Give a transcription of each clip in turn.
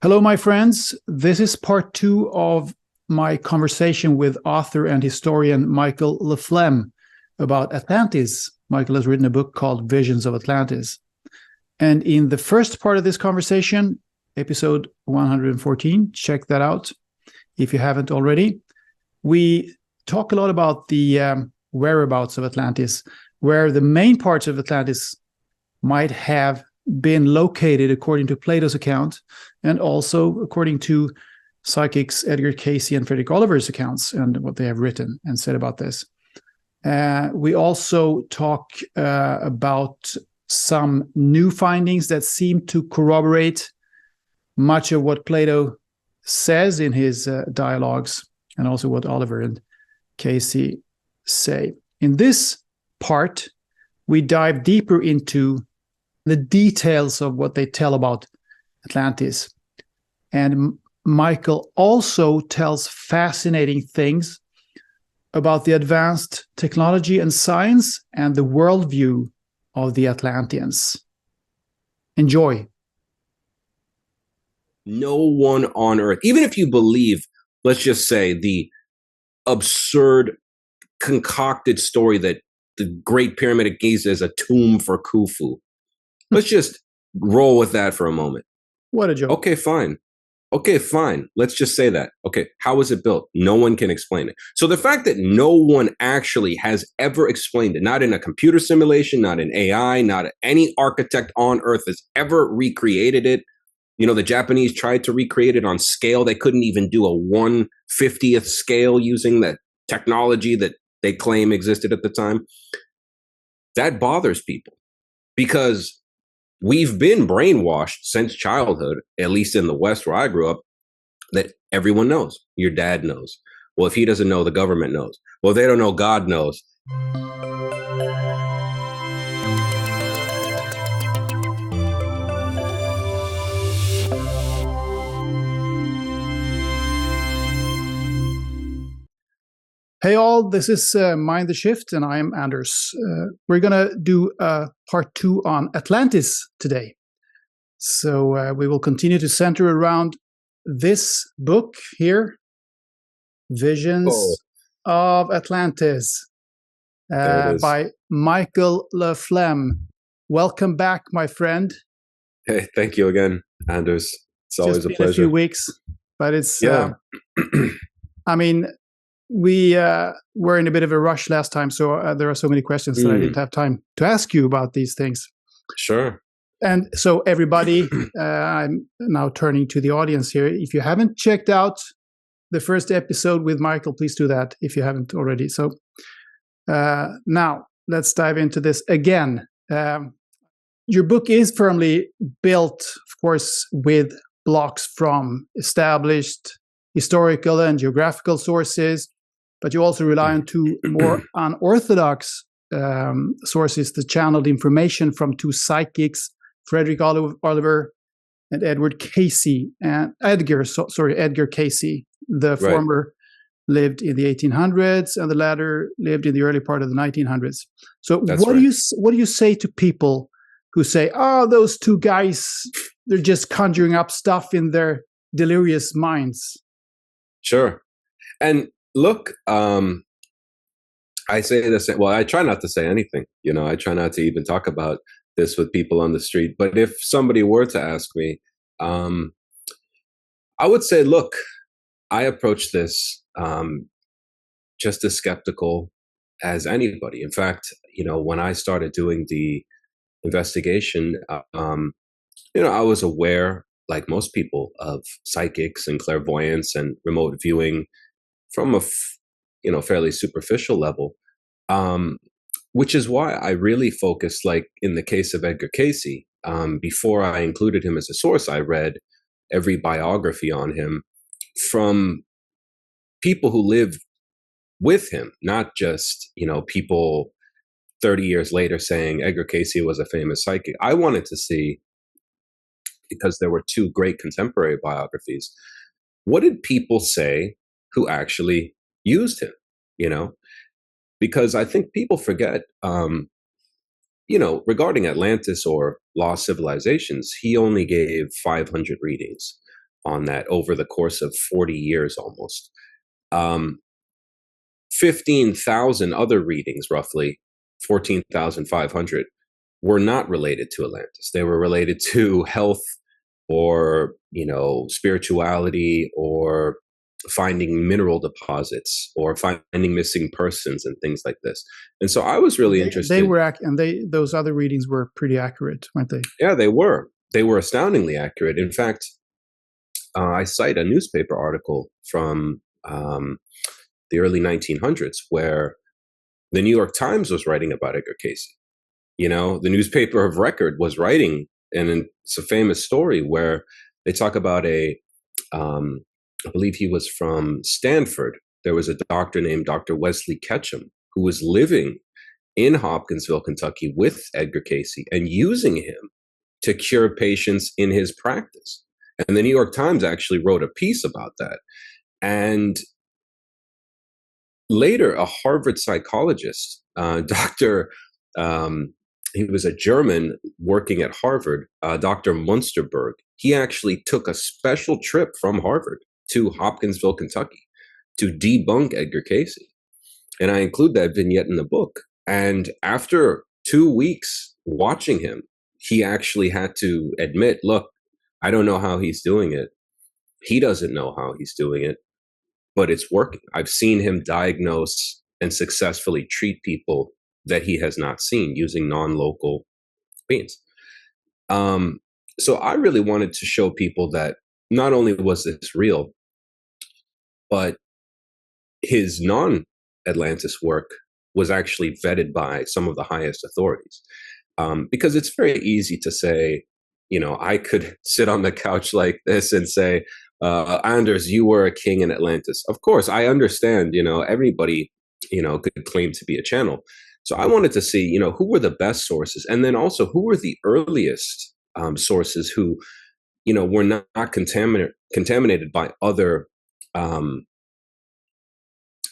Hello, my friends. This is part two of my conversation with author and historian Michael Flem about Atlantis. Michael has written a book called Visions of Atlantis. And in the first part of this conversation, episode 114, check that out if you haven't already, we talk a lot about the whereabouts of Atlantis, where the main parts of Atlantis might have been located according to Plato's account, and also according to psychics Edgar, Cayce, and Frederick Oliver's accounts and what they have written and said about this. We also talk about some new findings that seem to corroborate much of what Plato says in his dialogues, and also what Oliver and Cayce say. In this part, we dive deeper into the details of what they tell about Atlantis. And Michael also tells fascinating things about the advanced technology and science and the worldview of the Atlanteans. Enjoy. No one on Earth, even if you believe, let's just say, the absurd, concocted story that the Great Pyramid of Giza is a tomb for Khufu. Let's just roll with that for a moment. What a joke. Okay, fine. Let's just say that. Okay, how was it built? No one can explain it. So the fact that no one actually has ever explained it, not in a computer simulation, not in AI, not any architect on Earth has ever recreated it. You know, the Japanese tried to recreate it on scale. They couldn't even do a 1/50th scale using the technology that they claim existed at the time. That bothers people because we've been brainwashed since childhood, at least in the West where I grew up, that everyone knows. Your dad knows. Well, if he doesn't know, the government knows. Well, if they don't know, God knows. Hey all, this is Mind the Shift, and I am Anders. We're going to do part two on Atlantis today. So we will continue to center around this book here, Visions of Atlantis, by Michael Flem. Welcome back, my friend. Hey, thank you again, Anders. It's always a pleasure. A few weeks, but it's, I mean, we were in a bit of a rush last time, so there are so many questions that I didn't have time to ask you about these things. Sure. And so everybody, I'm now turning to the audience here. If you haven't checked out the first episode with Michael, please do that if you haven't already. So now let's dive into this again. Your book is firmly built, of course, with blocks from established historical and geographical sources, but you also rely on two more unorthodox sources, the channeled information from two psychics, Frederick Oliver and Edward Cayce, and Edgar Cayce. The former lived in the 1800s, and the latter lived in the early part of the 1900s. So what do you say to people who say, "Oh, those two guys, they're just conjuring up stuff in their delirious minds"? Sure. And look, I say this, well, I try not to say anything. You know, I try not to even talk about this with people on the street. But if somebody were to ask me, I would say, look, I approach this just as skeptical as anybody. In fact, you know, when I started doing the investigation, I was aware, like most people, of psychics and clairvoyance and remote viewing from a fairly superficial level, which is why I really focused, like in the case of Edgar Cayce, before I included him as a source, I read every biography on him from people who lived with him, not just, people 30 years later saying Edgar Cayce was a famous psychic. I wanted to see, because there were two great contemporary biographies, what did people say who actually used him, Because I think people forget, regarding Atlantis or lost civilizations, he only gave 500 readings. on that over the course of 40 years almost. 15,000 other readings, roughly 14,500, were not related to Atlantis. They were related to health or, spirituality or finding mineral deposits or finding missing persons and things like this. And so I was really interested. They were those other readings were pretty accurate, weren't they? Yeah, they were. They were astoundingly accurate. In fact, I cite a newspaper article from the early 1900s where the New York Times was writing about Edgar Cayce. The newspaper of record was writing, and it's a famous story where they talk about I believe he was from Stanford. There was a doctor named Dr. Wesley Ketchum who was living in Hopkinsville, Kentucky with Edgar Cayce and using him to cure patients in his practice. And the New York Times actually wrote a piece about that. And later, a Harvard psychologist, he was a German working at Harvard, Dr. Munsterberg. He actually took a special trip from Harvard to Hopkinsville, Kentucky, to debunk Edgar Cayce. And I include that vignette in the book. And after 2 weeks watching him, he actually had to admit, look, I don't know how he's doing it. He doesn't know how he's doing it, but it's working. I've seen him diagnose and successfully treat people that he has not seen using non-local beings. So I really wanted to show people that not only was this real, but his non-Atlantis work was actually vetted by some of the highest authorities. Because it's very easy to say, I could sit on the couch like this and say, Anders, you were a king in Atlantis. Of course, I understand, everybody, could claim to be a channel. So I wanted to see, who were the best sources, and then also who were the earliest sources who, were not contaminated by other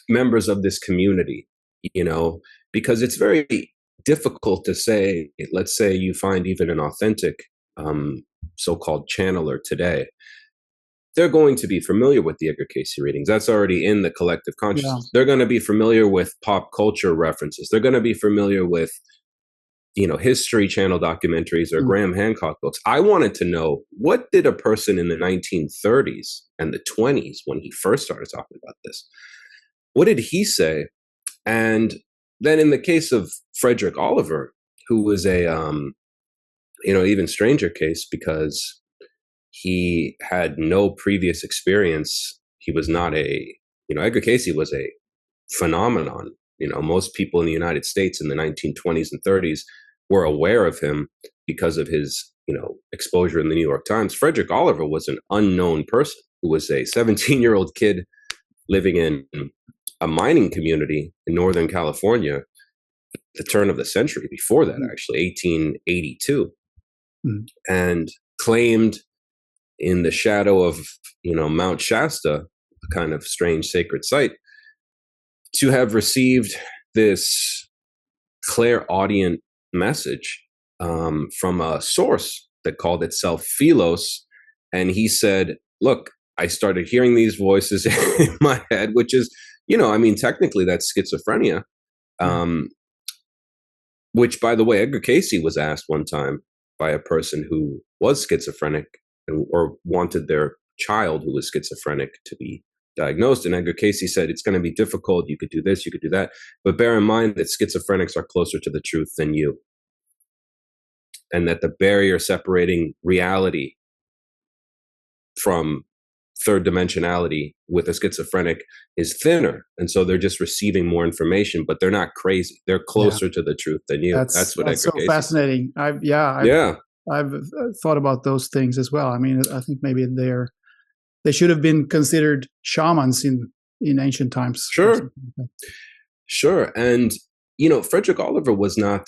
members of this community, because it's very difficult to say, let's say you find even an authentic so-called channeler today. They're going to be familiar with the Edgar Cayce readings. That's already in the collective consciousness. Yeah. They're going to be familiar with pop culture references. They're going to be familiar with, History Channel documentaries or Graham Hancock books. I wanted to know, what did a person in the 1930s and the 20s, when he first started talking about this, what did he say? And then in the case of Frederick Oliver, who was a, even stranger case because he had no previous experience. He was not Edgar Cayce was a phenomenon. Most people in the United States in the 1920s and 30s were aware of him because of his, exposure in the New York Times. Frederick Oliver was an unknown person who was a 17-year-old kid living in a mining community in Northern California at the turn of the century, before that, actually, 1882, and claimed in the shadow of, Mount Shasta, a kind of strange sacred site, to have received this clairaudient message from a source that called itself Philos. And he said, look, I started hearing these voices in my head, which is, technically that's schizophrenia. Which, by the way, Edgar Cayce was asked one time by a person who was schizophrenic or wanted their child who was schizophrenic to be diagnosed. And Edgar Cayce said, it's going to be difficult. You could do this, you could do that. But bear in mind that schizophrenics are closer to the truth than you. And that the barrier separating reality from third dimensionality with a schizophrenic is thinner. And so they're just receiving more information, but they're not crazy. They're closer to the truth than you. That's what Edgar so Cayce fascinating. said. I've thought about those things as well. I mean, I think maybe they should have been considered shamans in ancient times. Sure. And, Frederick Oliver was not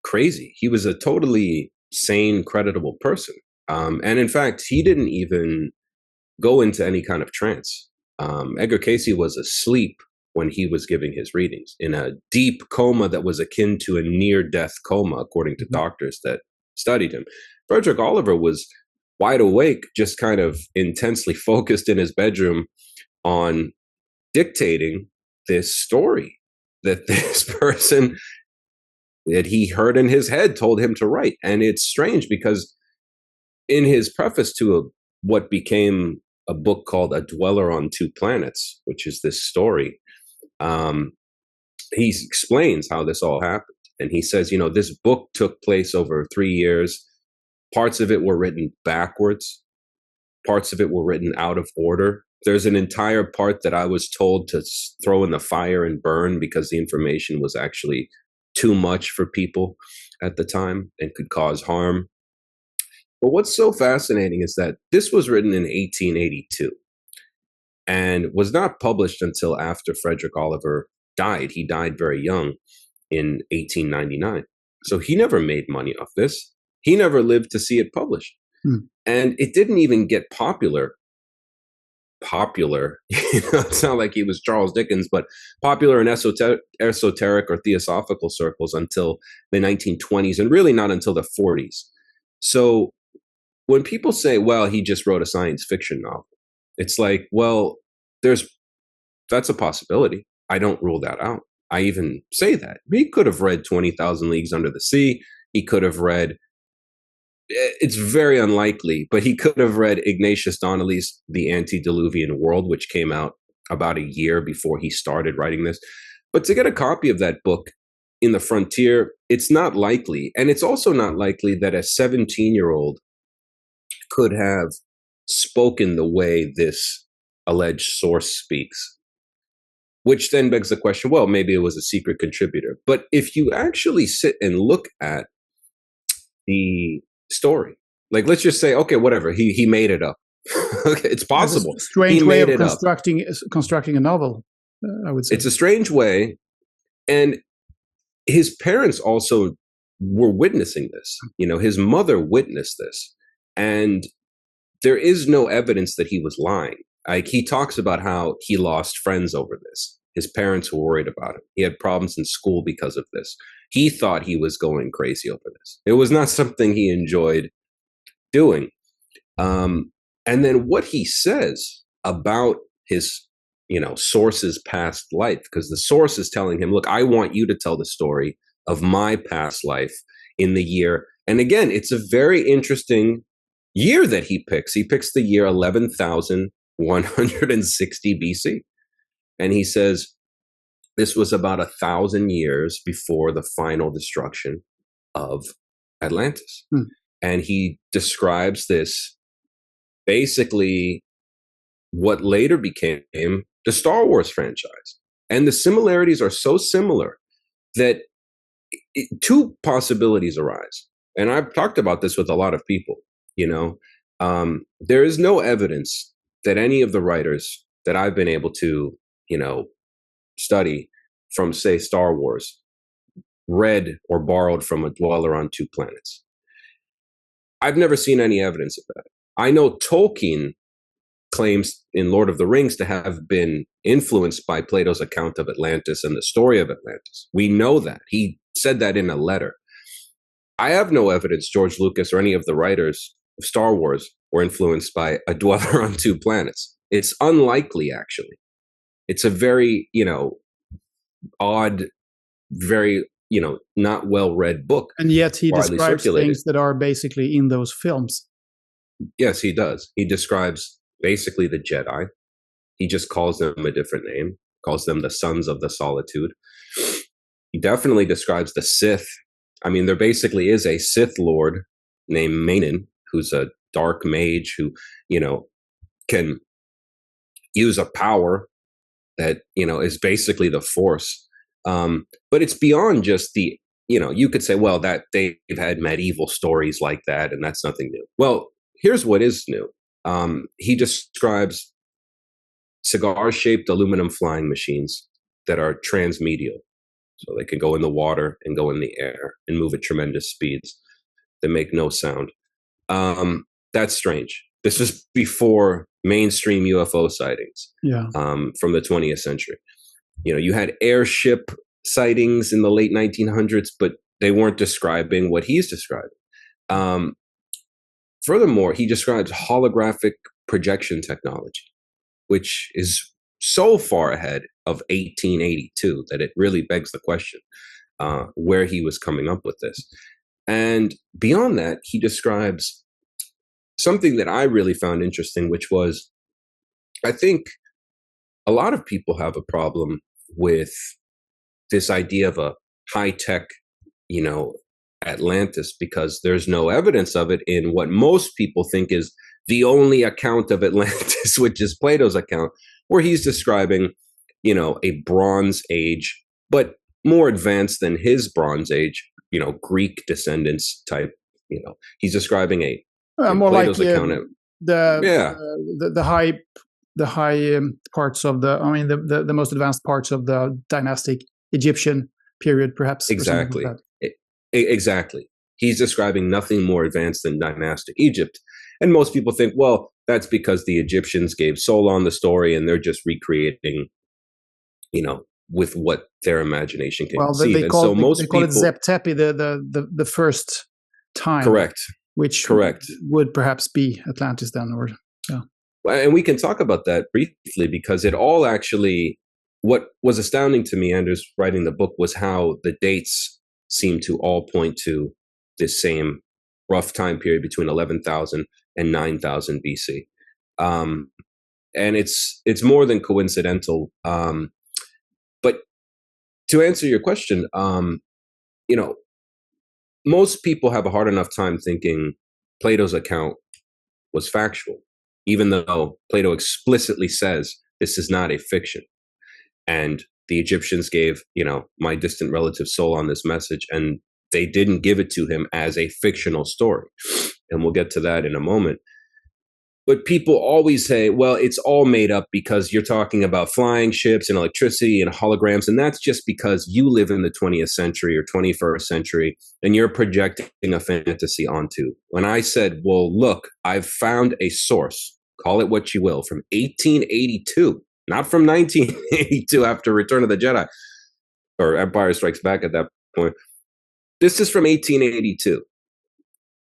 crazy. He was a totally sane, creditable person. And in fact, he didn't even go into any kind of trance. Edgar Cayce was asleep when he was giving his readings, in a deep coma that was akin to a near-death coma, according to doctors that studied him. Frederick Oliver was wide awake, just kind of intensely focused in his bedroom on dictating this story that this person that he heard in his head told him to write. And it's strange because in his preface to what became a book called A Dweller on Two Planets, which is this story, he explains how this all happened. And he says, this book took place over 3 years. Parts of it were written backwards. Parts of it were written out of order. There's an entire part that I was told to throw in the fire and burn because the information was actually too much for people at the time and could cause harm. But what's so fascinating is that this was written in 1882 and was not published until after Frederick Oliver died. He died very young in 1899. So he never made money off this. He never lived to see it published. And it didn't even get popular. It's not like he was Charles Dickens, but popular in esoteric or theosophical circles until the 1920s, and really not until the 40s. So when people say, well, he just wrote a science fiction novel, it's like, well, that's a possibility. I don't rule that out. I even say that. He could have read 20,000 Leagues Under the Sea. He could have read, it's very unlikely, but he could have read Ignatius Donnelly's The Antediluvian World, which came out about a year before he started writing this. But to get a copy of that book in the frontier, it's not likely. And it's also not likely that a 17-year-old could have spoken the way this alleged source speaks, which then begs the question, well, maybe it was a secret contributor. But if you actually sit and look at the story, like, let's just say, okay, whatever, he made it up. Okay, it's possible. It's a strange way of constructing a novel, I would say. It's a strange way. And his parents also were witnessing this. His mother witnessed this. And there is no evidence that he was lying. Like, he talks about how he lost friends over this. His parents were worried about him. He had problems in school because of this. He thought he was going crazy over this. It was not something he enjoyed doing. And then what he says about his, source's past life, because the source is telling him, look, I want you to tell the story of my past life in the year. And again, it's a very interesting year that he picks. He picks the year 11,160 BC. And he says, this was about 1,000 years before the final destruction of Atlantis. And he describes this basically what later became the Star Wars franchise. And the similarities are so similar that two possibilities arise. And I've talked about this with a lot of people. There is no evidence that any of the writers that I've been able to, study from, say, Star Wars, read or borrowed from A Dweller on Two Planets. I've never seen any evidence of that. I know Tolkien claims in Lord of the Rings to have been influenced by Plato's account of Atlantis and the story of Atlantis. We know that. He said that in a letter. I have no evidence George Lucas or any of the writers of Star Wars were influenced by A Dweller on Two Planets. It's unlikely, actually. It's a very, odd, very, not well-read book. And yet he describes things that are basically in those films. Yes, he does. He describes basically the Jedi. He just calls them a different name, calls them the Sons of the Solitude. He definitely describes the Sith. I mean, there basically is a Sith Lord named Minoan, who's a dark mage who, can use a power that, is basically the Force. But it's beyond just the, you could say, well, that they've had medieval stories like that, and that's nothing new. Well, here's what is new. He describes cigar-shaped aluminum flying machines that are transmedial. So they can go in the water and go in the air and move at tremendous speeds that make no sound. That's strange. This is before mainstream UFO sightings from the 20th century. You had airship sightings in the late 1900s, but they weren't describing what he's describing. furthermore, he describes holographic projection technology, which is so far ahead of 1882 that it really begs the question where he was coming up with this. And beyond that, he describes something that I really found interesting, which was, I think a lot of people have a problem with this idea of a high-tech, Atlantis, because there's no evidence of it in what most people think is the only account of Atlantis, which is Plato's account, where he's describing, a Bronze Age, but more advanced than his Bronze Age, Greek descendants type. He's describing more Plato's like account. The high parts of the most advanced parts of the dynastic Egyptian period, perhaps. Exactly. Exactly. He's describing nothing more advanced than dynastic Egypt. And most people think, well, that's because the Egyptians gave Solon the story and they're just recreating, with what their imagination can conceive. They call it Zep Tepi, the first time. Correct. Which would perhaps be Atlantis then, or yeah. And we can talk about that briefly, because it all actually, what was astounding to me, Anders, writing the book, was how the dates seem to all point to this same rough time period between 11,000 and 9,000 BC. And it's more than coincidental. But to answer your question, most people have a hard enough time thinking Plato's account was factual, even though Plato explicitly says this is not a fiction. And the Egyptians gave, my distant relative Solon this message, and they didn't give it to him as a fictional story. And we'll get to that in a moment. But people always say, well, it's all made up because you're talking about flying ships and electricity and holograms. And that's just because you live in the 20th century or 21st century and you're projecting a fantasy onto. When I said, well, look, I've found a source, call it what you will, from 1882, not from 1982 after Return of the Jedi or Empire Strikes Back at that point. This is from 1882.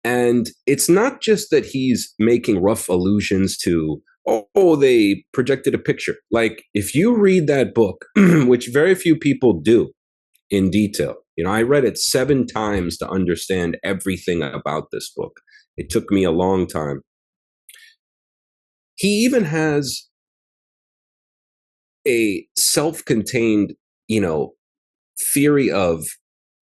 And it's not just that he's making rough allusions to, they projected a picture. Like, if you read that book, which very few people do in detail, I read it 7 times to understand everything about this book. It took me a long time. He even has a self-contained, theory of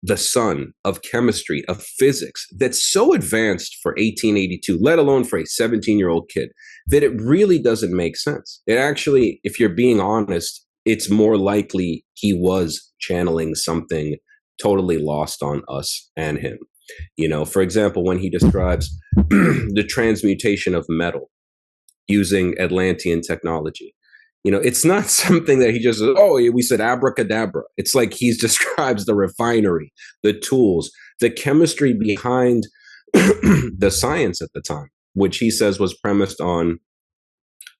the sun, of chemistry, of physics, that's so advanced for 1882, let alone for a 17-year-old kid, that it really doesn't make sense. It actually, if you're being honest, it's more likely he was channeling something totally lost on us and him. For example, when he describes the transmutation of metal using Atlantean technology, it's not something that he just says, we said abracadabra. It's like he describes the refinery, the tools, the chemistry behind the science at the time, which he says was premised on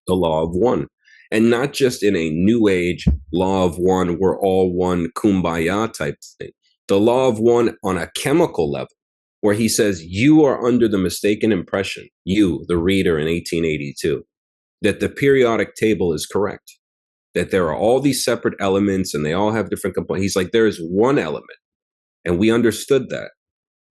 the law of one. And not just in a new age law of one, we're all one, kumbaya type thing. The law of one on a chemical level, where he says you are under the mistaken impression, you, the reader in 1882, that the periodic table is correct, that there are all these separate elements and they all have different components. He's like, there is one element, and we understood that.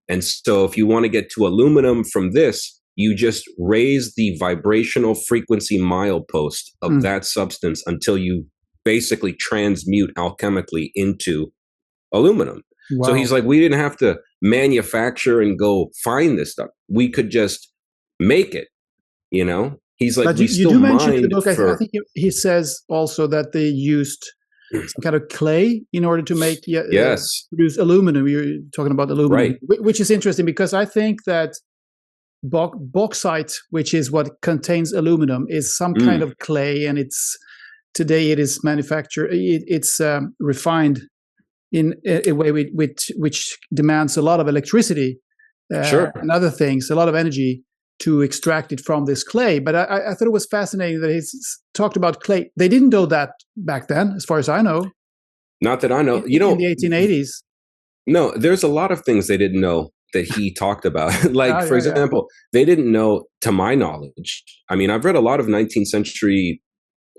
And so if you want to get to aluminum from this, you just raise the vibrational frequency milepost of that substance until you basically transmute alchemically into aluminum. Wow. So he's like, we didn't have to manufacture and go find this stuff. We could just make it, He's like, but you do mention in the book, I think he says also that they used some kind of clay in order to make produce aluminum. You're talking about aluminum, right? Which is interesting because I think that bauxite, which is what contains aluminum, is some kind of clay, and today it is manufactured. It's refined in a way which demands a lot of electricity and other things, a lot of energy to extract it from this clay. But I thought it was fascinating that he's talked about clay. They didn't know that back then, as far as I know. Not that I know. In the 1880s. No, there's a lot of things they didn't know that he talked about. Like, for Yeah. example, they didn't know, to my knowledge. I mean, I've read a lot of 19th century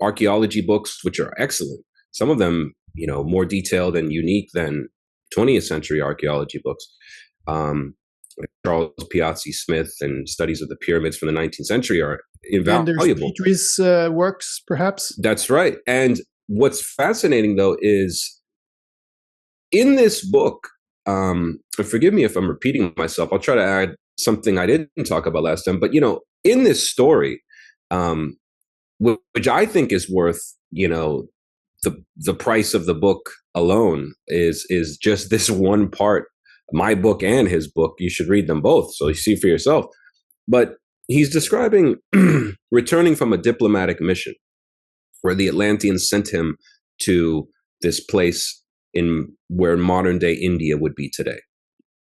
archaeology books, which are excellent. Some of them, more detailed and unique than 20th century archaeology books. Like Charles Piazzi Smith and studies of the pyramids from the 19th century are Anders invaluable. Petrie's works, perhaps? That's right. And what's fascinating, though, is in this book, and forgive me if I'm repeating myself, I'll try to add something I didn't talk about last time, but, in this story, which I think is worth, the price of the book alone is just this one part, my book and his book. You should read them both so you see for yourself. But he's describing returning from a diplomatic mission where the Atlanteans sent him to this place in where modern day India would be today,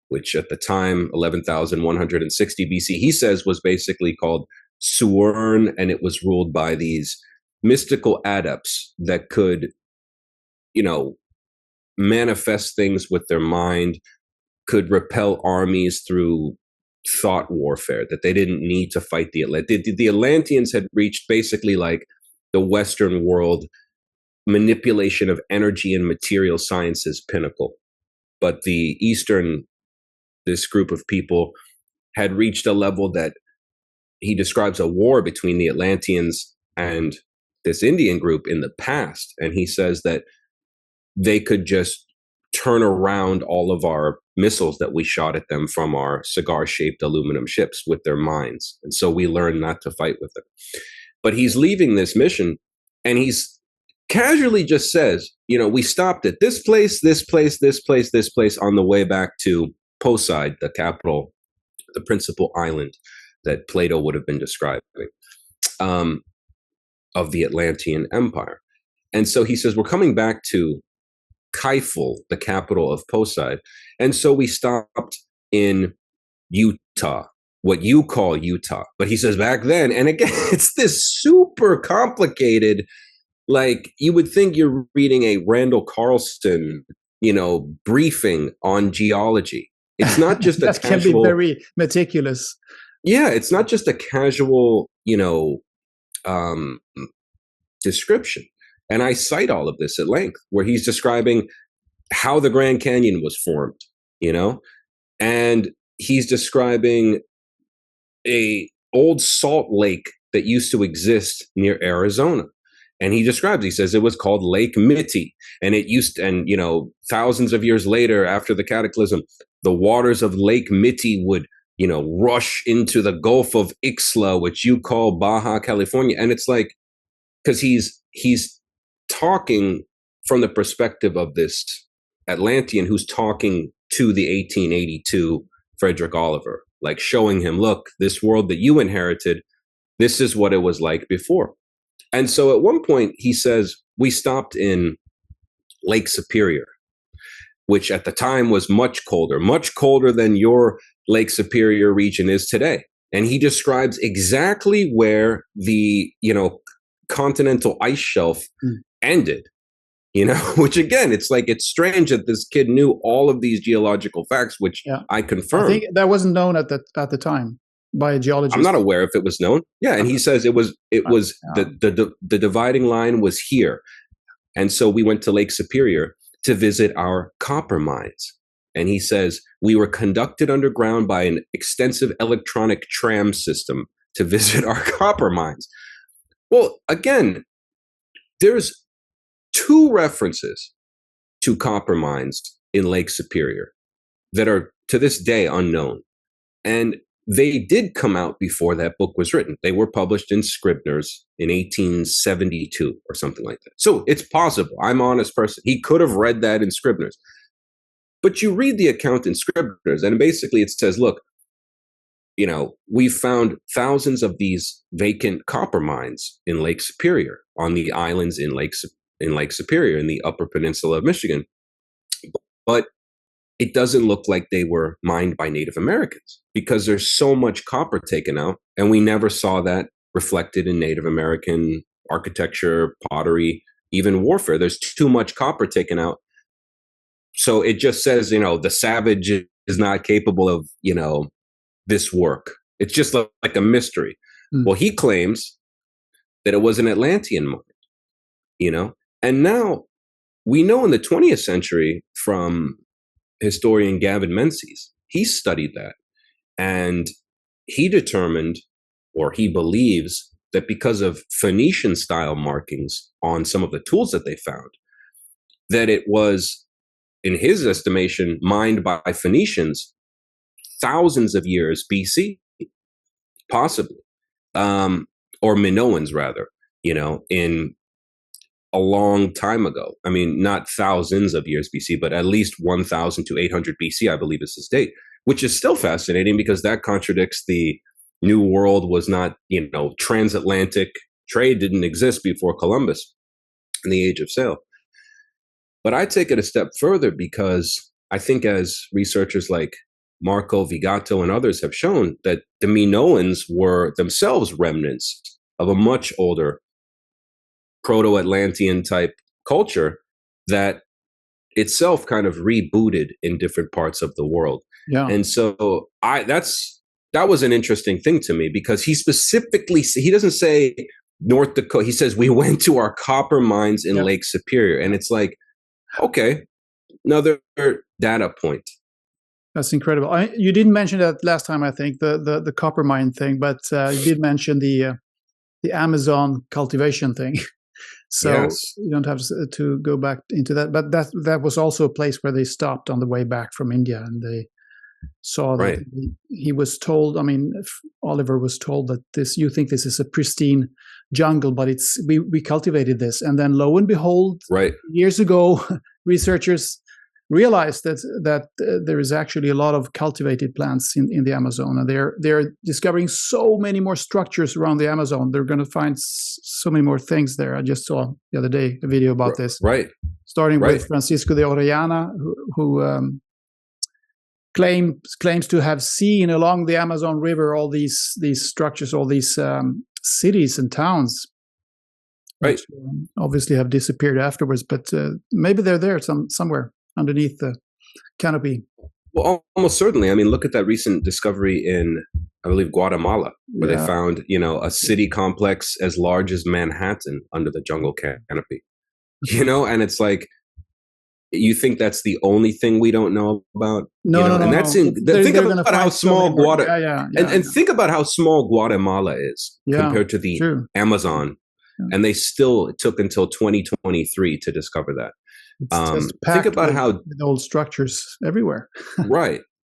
which at the time, 11,160 BC, he says was basically called Suern, and it was ruled by these mystical adepts that could, manifest things with their mind, could repel armies through thought warfare, that they didn't need to fight the Atlanteans. The Atlanteans had reached basically like the Western world manipulation of energy and material sciences pinnacle. But the Eastern, this group of people had reached a level that he describes a war between the Atlanteans and this Indian group in the past. And he says that they could just turn around all of our missiles that we shot at them from our cigar-shaped aluminum ships with their minds. And so we learned not to fight with them. But he's leaving this mission, and he's casually just says, we stopped at this place, this place, this place, this place on the way back to Poseid, the capital, the principal island that Plato would have been describing of the Atlantean Empire. And so he says, we're coming back to Cayce, the capital of Poseid. And so we stopped in Utah, what you call Utah. But he says back then, and again, it's this super complicated, like you would think you're reading a Randall Carlson, briefing on geology. It's not just a that casual, can be very meticulous. Yeah, it's not just a casual, description. And I cite all of this at length, where he's describing how the Grand Canyon was formed, and he's describing a old salt lake that used to exist near Arizona. And he says it was called Lake Mitti. And thousands of years later, after the cataclysm, the waters of Lake Mitti would, rush into the Gulf of Ixtla, which you call Baja California. And it's like, because he's talking from the perspective of this Atlantean who's talking to the 1882 Frederick Oliver, like showing him, look, this world that you inherited, this is what it was like before. And so at one point he says, we stopped in Lake Superior, which at the time was much colder than your Lake Superior region is today. And he describes exactly where the, continental ice shelf ended, which again, it's like, it's strange that this kid knew all of these geological facts, which I confirm. I think that wasn't known at the time by geologists. I'm not aware if it was known. Yeah. And he says it was the dividing line was here. And so we went to Lake Superior to visit our copper mines. And he says, we were conducted underground by an extensive electronic tram system to visit our copper mines. Well, again, there's 2 references to copper mines in Lake Superior that are to this day unknown. And they did come out before that book was written. They were published in Scribner's in 1872 or something like that. So it's possible. I'm an honest person. He could have read that in Scribner's. But you read the account in Scribner's, and basically it says, look, we've found thousands of these vacant copper mines in Lake Superior, on the islands in Lake Superior in the Upper Peninsula of Michigan. But it doesn't look like they were mined by Native Americans, because there's so much copper taken out, and we never saw that reflected in Native American architecture, pottery, even warfare. There's too much copper taken out. So it just says, the savages is not capable of, this work. It's just like a mystery. Well, he claims that it was an Atlantean mine, and now we know in the 20th century from historian Gavin Menzies, he studied that, and he determined, or he believes, that because of Phoenician style markings on some of the tools that they found, that it was, in his estimation, mined by Phoenicians thousands of years BC, possibly, or Minoans rather, in a long time ago. I mean, not thousands of years BC, but at least 1000 to 800 BC, I believe is his date, which is still fascinating because that contradicts the New World was not, transatlantic trade didn't exist before Columbus in the age of sail. But I take it a step further because I think as researchers like Marco Vigato and others have shown that the Minoans were themselves remnants of a much older proto-Atlantean type culture that itself kind of rebooted in different parts of the world. Yeah. And so that was an interesting thing to me because he doesn't say North Dakota. He says we went to our copper mines in Lake Superior. And it's like, okay, another data point. That's incredible. You didn't mention that last time, I think, the copper mine thing, but you did mention the Amazon cultivation thing. So yes. You don't have to go back into that. But that was also a place where they stopped on the way back from India, and they saw that he was told, Oliver was told that you think this is a pristine jungle, but we cultivated this. And then lo and behold, years ago, researchers realized that there is actually a lot of cultivated plants in the Amazon, and they're discovering so many more structures around the Amazon. They're going to find so many more things there. I just saw the other day a video about this. Starting with Francisco de Orellana, who claims to have seen along the Amazon River all these structures, all these cities and towns, which obviously have disappeared afterwards. But maybe they're there somewhere underneath the canopy. Well, almost certainly. I mean, look at that recent discovery in, I believe, Guatemala, where they found, a city complex as large as Manhattan under the jungle canopy. And it's like, you think that's the only thing we don't know about? No. And that's think about how small Guatemala and think about how small Guatemala is compared to the Amazon. Yeah. And it took until 2023 to discover that. Think about how old structures everywhere.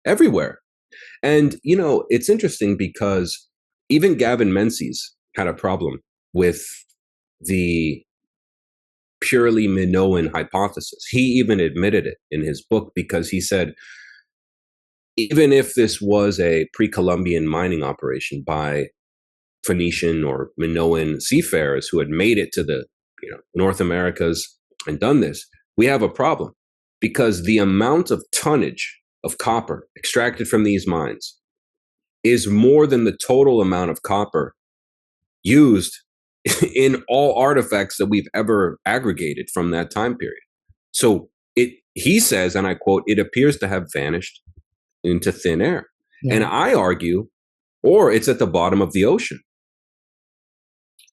Everywhere. And it's interesting because even Gavin Menzies had a problem with the purely Minoan hypothesis. He even admitted it in his book because he said, even if this was a pre-Columbian mining operation by Phoenician or Minoan seafarers who had made it to the North Americas and done this, we have a problem because the amount of tonnage of copper extracted from these mines is more than the total amount of copper used in all artifacts that we've ever aggregated from that time period. So he says, and I quote, it appears to have vanished into thin air. Yeah. And I argue, or it's at the bottom of the ocean.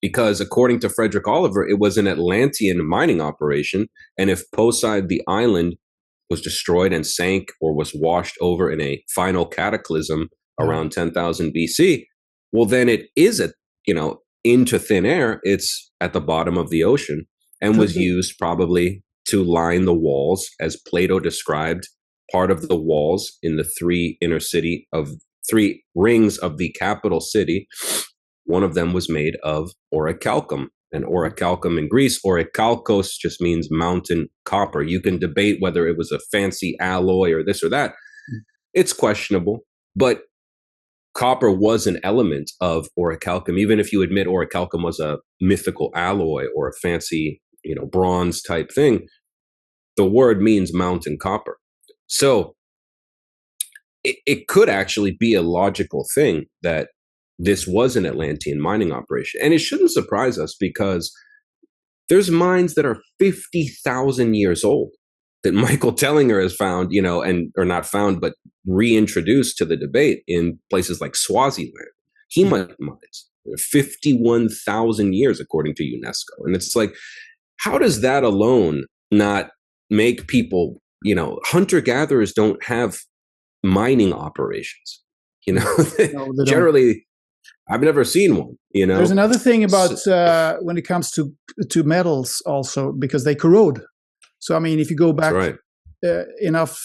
Because according to Frederick Oliver, it was an Atlantean mining operation. And if Poseid, the island, was destroyed and sank or was washed over in a final cataclysm around 10,000 BC, well, then it is into thin air. It's at the bottom of the ocean and was used probably to line the walls, as Plato described part of the walls in the three rings of the capital city. One of them was made of orichalcum, and orichalcum in Greece, orichalkos just means mountain copper. You can debate whether it was a fancy alloy or this or that. It's questionable, but copper was an element of orichalcum, even if you admit orichalcum was a mythical alloy or a fancy, bronze type thing. The word means mountain copper. So it could actually be a logical thing that this was an Atlantean mining operation. And it shouldn't surprise us because there's mines that are 50,000 years old. that Michael Tellinger has found, or not found, but reintroduced to the debate in places like Swaziland. Hematite mines, 51,000 years, according to UNESCO. And it's like, how does that alone not make people, hunter-gatherers don't have mining operations, No, generally, I've never seen one, There's another thing about when it comes to metals also, because they corrode. So, I mean, if you go back enough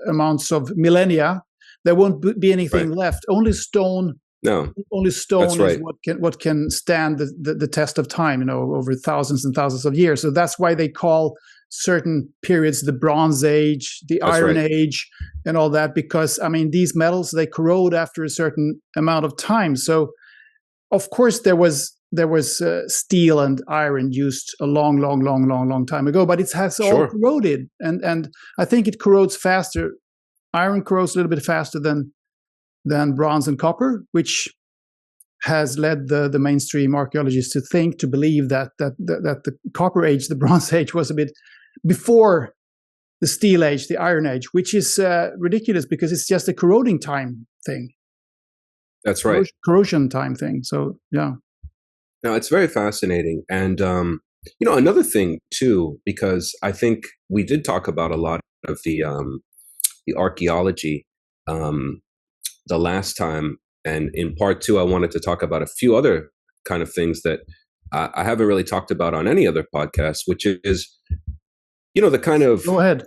amounts of millennia, there won't be anything left. Only stone. No, only stone is what can stand the test of time, over thousands and thousands of years. So that's why they call certain periods the Bronze Age, the Iron Age, and all that, because, I mean, these metals, they corrode after a certain amount of time. So, of course, there was steel and iron used a long time ago, but it has all corroded, and I think it corrodes faster. Iron corrodes a little bit faster than bronze and copper, which has led the mainstream archaeologists to believe that the Copper Age, the Bronze Age, was a bit before the Steel Age, the Iron Age, which is ridiculous because it's just a corroding time thing. That's right. Corrosion time thing. So, yeah. No, it's very fascinating. And, another thing, too, because I think we did talk about a lot of the archaeology the last time. And in part 2, I wanted to talk about a few other kind of things that I haven't really talked about on any other podcast, which is, the kind of... Go ahead.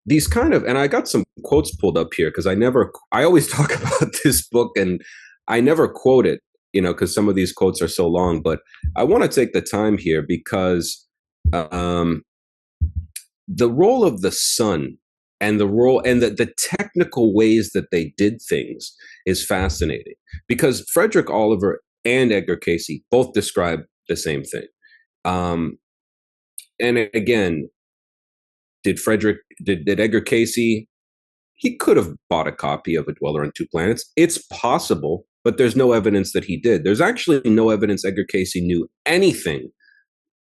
These kind of, and I got some quotes pulled up here because I always talk about this book and I never quote it, because some of these quotes are so long, but I want to take the time here because the role of the sun and the technical ways that they did things is fascinating, because Frederick Oliver and Edgar Cayce both describe the same thing. And again, did Edgar Cayce, he could have bought a copy of A Dweller on Two Planets. It's possible, but there's no evidence that he did. There's actually no evidence Edgar Cayce knew anything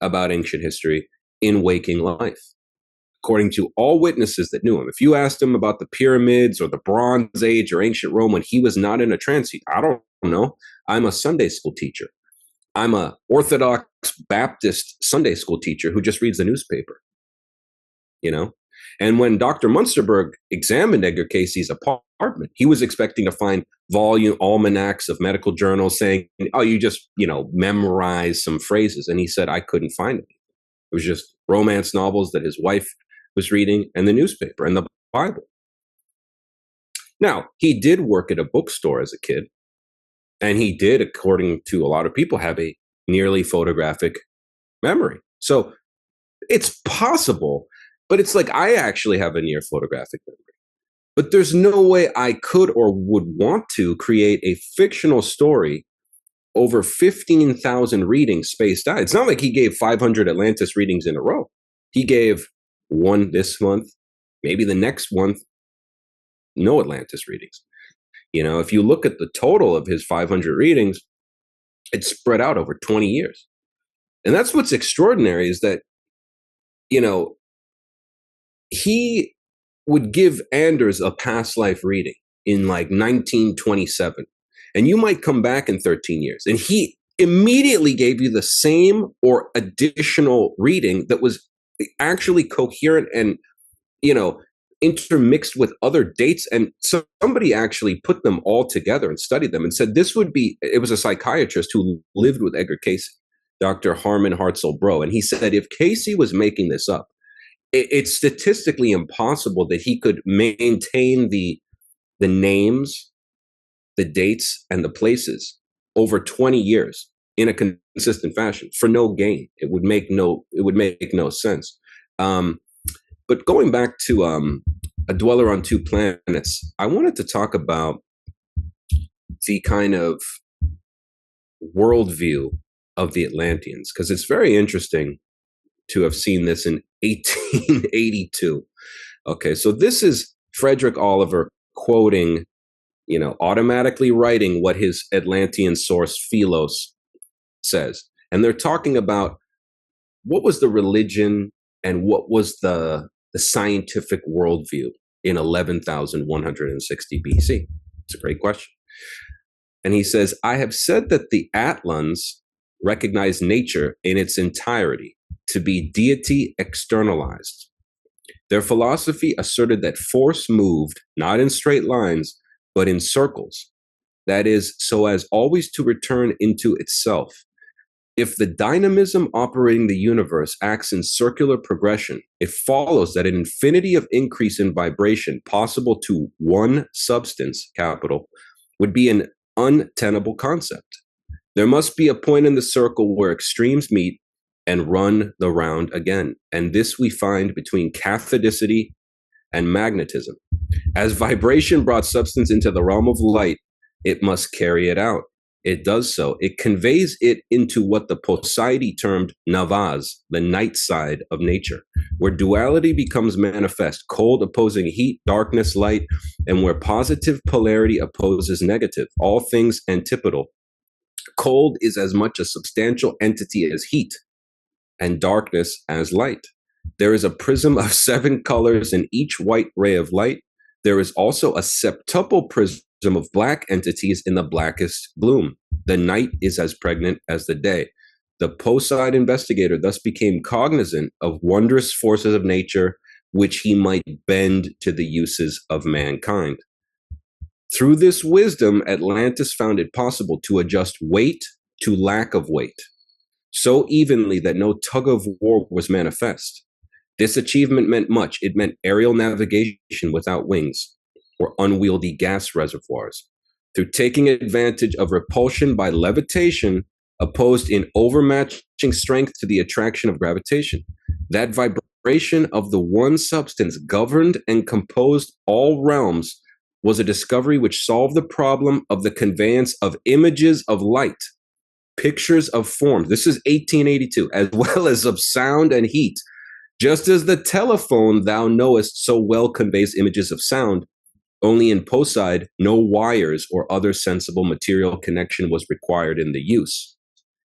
about ancient history in waking life, according to all witnesses that knew him. If you asked him about the pyramids or the Bronze Age or ancient Rome when he was not in a trance, I don't know. I'm a Sunday school teacher. I'm a Orthodox Baptist Sunday school teacher who just reads the newspaper. And when Dr. Munsterberg examined Edgar Cayce's apartment, he was expecting to find almanacs of medical journals saying, oh, you just, memorize some phrases. And he said, I couldn't find it. It was just romance novels that his wife was reading and the newspaper and the Bible. Now, he did work at a bookstore as a kid. And he did, according to a lot of people, have a nearly photographic memory. So it's possible. But it's like, I actually have a near photographic memory. But there's no way I could or would want to create a fictional story over 15,000 readings spaced out. It's not like he gave 500 Atlantis readings in a row. He gave one this month, maybe the next month, no Atlantis readings. If you look at the total of his 500 readings, it's spread out over 20 years. And that's what's extraordinary is that, he would give Anders a past life reading in like 1927. And you might come back in 13 years. And he immediately gave you the same or additional reading that was actually coherent and, intermixed with other dates. And somebody actually put them all together and studied them and said it was a psychiatrist who lived with Edgar Cayce, Dr. Harman Hartzell-Bro. And he said, if Cayce was making this up, it's statistically impossible that he could maintain the names, the dates, and the places over 20 years in a consistent fashion for no gain. It would make no sense. But going back to A Dweller on Two Planets, I wanted to talk about the kind of worldview of the Atlanteans, because it's very interesting to have seen this in 1882. Okay, so this is Frederick Oliver quoting, automatically writing what his Atlantean source Philos says. And they're talking about what was the religion and what was the scientific worldview in 11,160 BC? It's a great question. And he says, I have said that the Atlans recognize nature in its entirety to be deity externalized. Their philosophy asserted that force moved not in straight lines, but in circles. That is, so as always to return into itself. If the dynamism operating the universe acts in circular progression, it follows that an infinity of increase in vibration possible to one substance, capital, would be an untenable concept. There must be a point in the circle where extremes meet and run the round again. And this we find between cathodicity and magnetism. As vibration brought substance into the realm of light, it must carry it out. It does so. It conveys it into what the Poseidon termed navas, the night side of nature, where duality becomes manifest, cold opposing heat, darkness, light, and where positive polarity opposes negative, all things antipodal. Cold is as much a substantial entity as heat, and darkness as light. There is a prism of 7 colors in each white ray of light. There is also a septuple prism of black entities in the blackest gloom. The night is as pregnant as the day. The Poseidon investigator thus became cognizant of wondrous forces of nature, which he might bend to the uses of mankind. Through this wisdom, Atlantis found it possible to adjust weight to lack of weight, so evenly that no tug of war was manifest. This achievement meant much. It meant aerial navigation without wings, or unwieldy gas reservoirs. Through taking advantage of repulsion by levitation, opposed in overmatching strength to the attraction of gravitation. That vibration of the one substance governed and composed all realms was a discovery which solved the problem of the conveyance of images of light, pictures of forms. This is 1882, as well as of sound and heat. Just as the telephone, thou knowest, so well conveys images of sound, only in Poseidon, no wires or other sensible material connection was required in the use,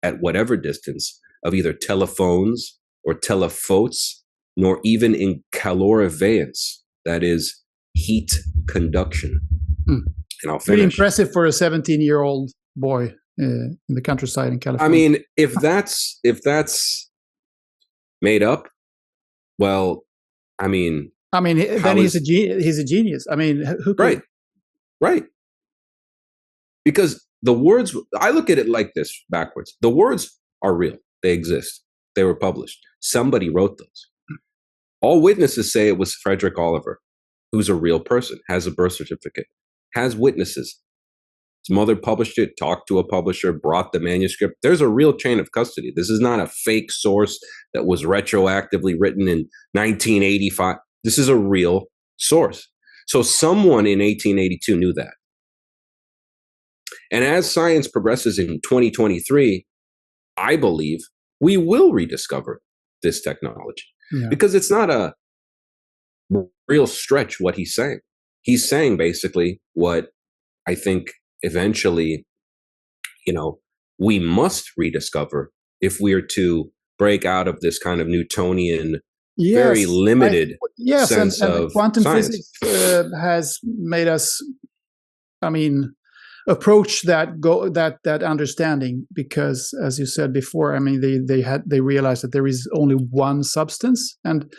at whatever distance, of either telephones or telephotes, nor even in calorivance, that is, heat conduction. And I'll finish. Pretty impressive for a 17-year-old boy in the countryside in California. I mean, if that's made up, well, I mean, then he's a genius. I mean, who could? Right. Because the words, I look at it like this backwards. The words are real. They exist. They were published. Somebody wrote those. All witnesses say it was Frederick Oliver, who's a real person, has a birth certificate, has witnesses. His mother published it, talked to a publisher, brought the manuscript. There's a real chain of custody. This is not a fake source that was retroactively written in 1985. This is a real source. So someone in 1882 knew that. And as science progresses in 2023, I believe we will rediscover this technology. Yeah. Because it's not a real stretch what he's saying. He's saying basically what I think eventually, we must rediscover if we are to break out of this kind of Newtonian, very limited sense of quantum science. Physics has made us, approach that understanding, because, as you said before, they realized that there is only one substance, and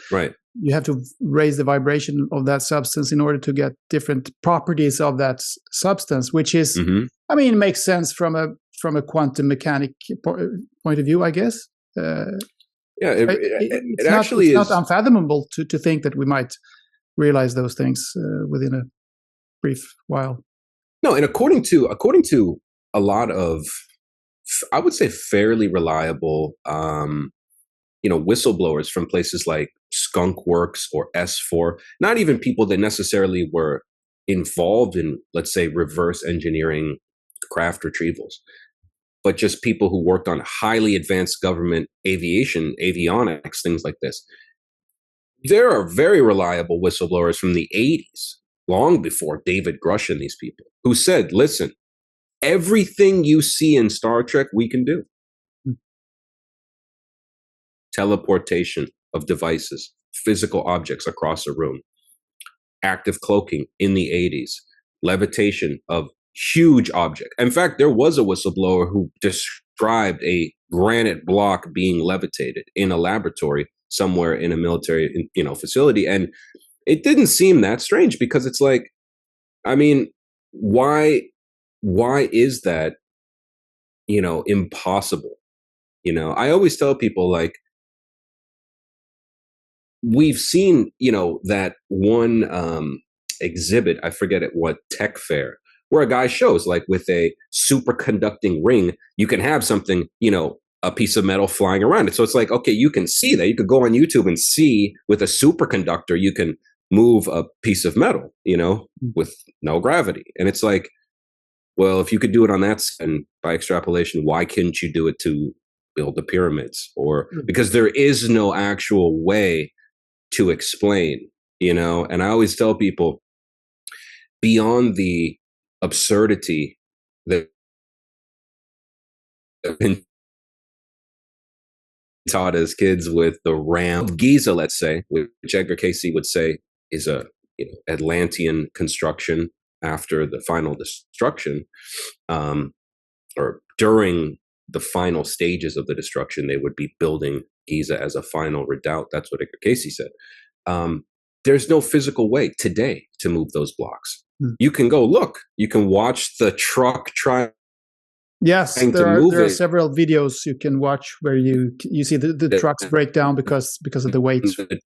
you have to raise the vibration of that substance in order to get different properties of that substance, which is, makes sense from a quantum mechanic point of view, I guess. It actually is not unfathomable to think that we might realize those things within a brief while. No, and according to a lot of, I would say, fairly reliable, whistleblowers from places like Skunk Works or S4, not even people that necessarily were involved in, let's say, reverse engineering craft retrievals, but just people who worked on highly advanced government avionics, things like this. There are very reliable whistleblowers from the 80s, long before David Grush and these people, who said, listen, everything you see in Star Trek, we can do. Teleportation, of devices, physical objects across a room, active cloaking in the 80s, levitation of huge object. In fact, there was a whistleblower who described a granite block being levitated in a laboratory somewhere in a military, facility. And it didn't seem that strange because it's like, I mean, why is that, impossible? I always tell people, like, we've seen, that one exhibit, I forget at what tech fair, where a guy shows, like, with a superconducting ring, you can have something, a piece of metal flying around it. So it's like, okay, you can see that. You could go on YouTube and see with a superconductor, you can move a piece of metal, with no gravity. And it's like, well, if you could do it on that, and by extrapolation, why couldn't you do it to build the pyramids? Or because there is no actual way to explain, and I always tell people, beyond the absurdity that have been taught as kids with the Ram of Giza, let's say, which Edgar Cayce would say is a Atlantean construction after the final destruction, or during the final stages of the destruction, they would be building Giza as a final redoubt. That's what Edgar Cayce said. There's no physical way today to move those blocks. You can go look. You can watch the truck try. Yes, there are several videos you can watch where you see the trucks break down because of the weight. The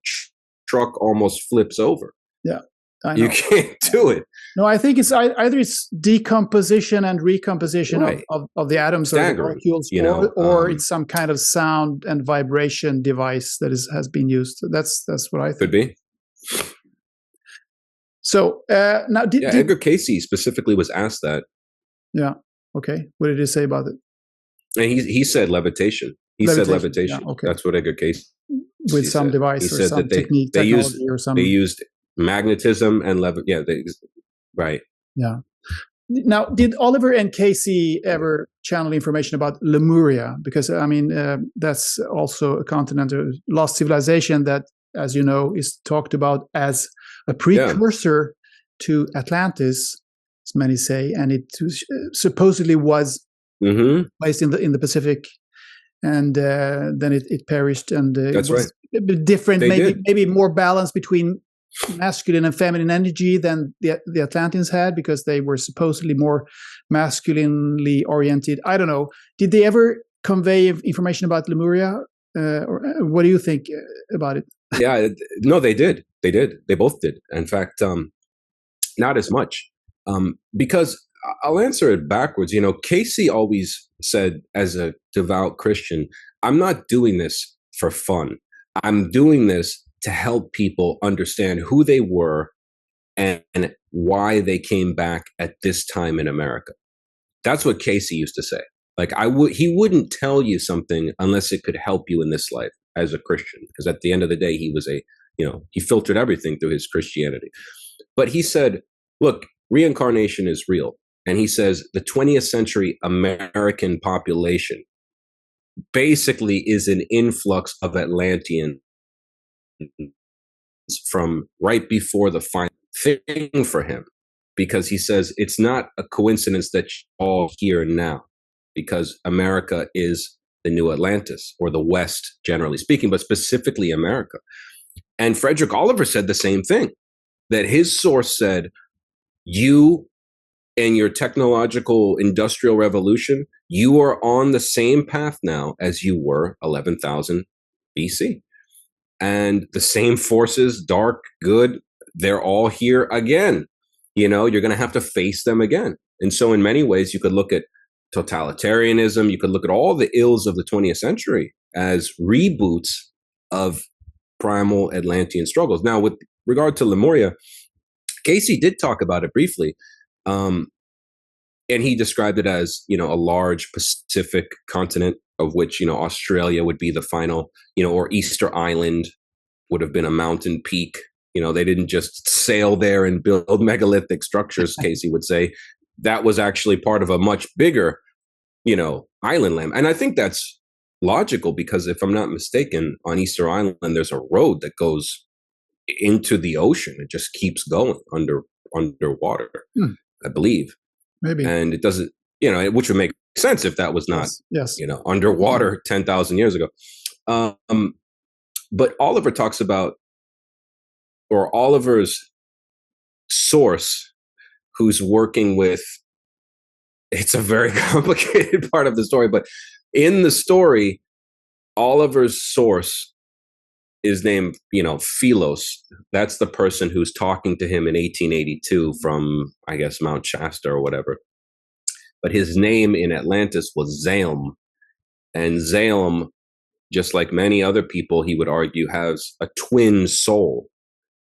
truck almost flips over. Yeah, I know. You can't do it. No, I think it's either it's decomposition and recomposition of the atoms or the molecules, or it's some kind of sound and vibration device that has been used. That's what I think. Could be. So now, Edgar Cayce specifically was asked that. Yeah. Okay. What did he say about it? And he said levitation. He said levitation. Yeah, okay. That's what Edgar Cayce with some said. device He or said some that technology or something. They used magnetism and right. Yeah. Now, did Oliver and Cayce ever channel information about Lemuria? Because I mean, that's also a continent, a lost civilization that, as you know, is talked about as a precursor to Atlantis, as many say, and it supposedly was placed in the Pacific, and then it perished, and that's it was a bit different, maybe more balance between masculine and feminine energy than the Atlanteans had, because they were supposedly more masculinely oriented. I don't know. Did they ever convey information about Lemuria? Or what do you think about it? Yeah, no, they did. They did. They both did. In fact, not as much. Because I'll answer it backwards. Cayce always said, as a devout Christian, I'm not doing this for fun. I'm doing this to help people understand who they were and why they came back at this time in America. That's what Cayce used to say. Like, he wouldn't tell you something unless it could help you in this life as a Christian, because at the end of the day, he was he filtered everything through his Christianity. But he said, look, reincarnation is real. And he says the 20th century American population basically is an influx of Atlanteans from right before the final thing for him, because he says it's not a coincidence that you're all here now, because America is the new Atlantis, or the West, generally speaking, but specifically America. And Frederick Oliver said the same thing, that his source said, you and your technological industrial revolution, you are on the same path now as you were 11,000 BC. And the same forces, dark, good, they're all here again. You're going to have to face them again. And so in many ways, you could look at totalitarianism, you could look at all the ills of the 20th century as reboots of primal Atlantean struggles. Now, with regard to Lemuria, Cayce did talk about it briefly. And he described it as, a large Pacific continent, of which, Australia would be the final, or Easter Island would have been a mountain peak. They didn't just sail there and build megalithic structures, Cayce would say. That was actually part of a much bigger, island land. And I think that's logical because if I'm not mistaken, on Easter Island, there's a road that goes into the ocean. It just keeps going underwater, I believe. Maybe. And it doesn't, which would make sense if that was not, yes. Underwater 10,000 years ago. But Oliver talks about, or Oliver's source, who's working with, it's a very complicated part of the story, but in the story, Oliver's source is named, Philos. That's the person who's talking to him in 1882 from, I guess, Mount Shasta or whatever. But his name in Atlantis was Zalem. And Zalem, just like many other people, he would argue, has a twin soul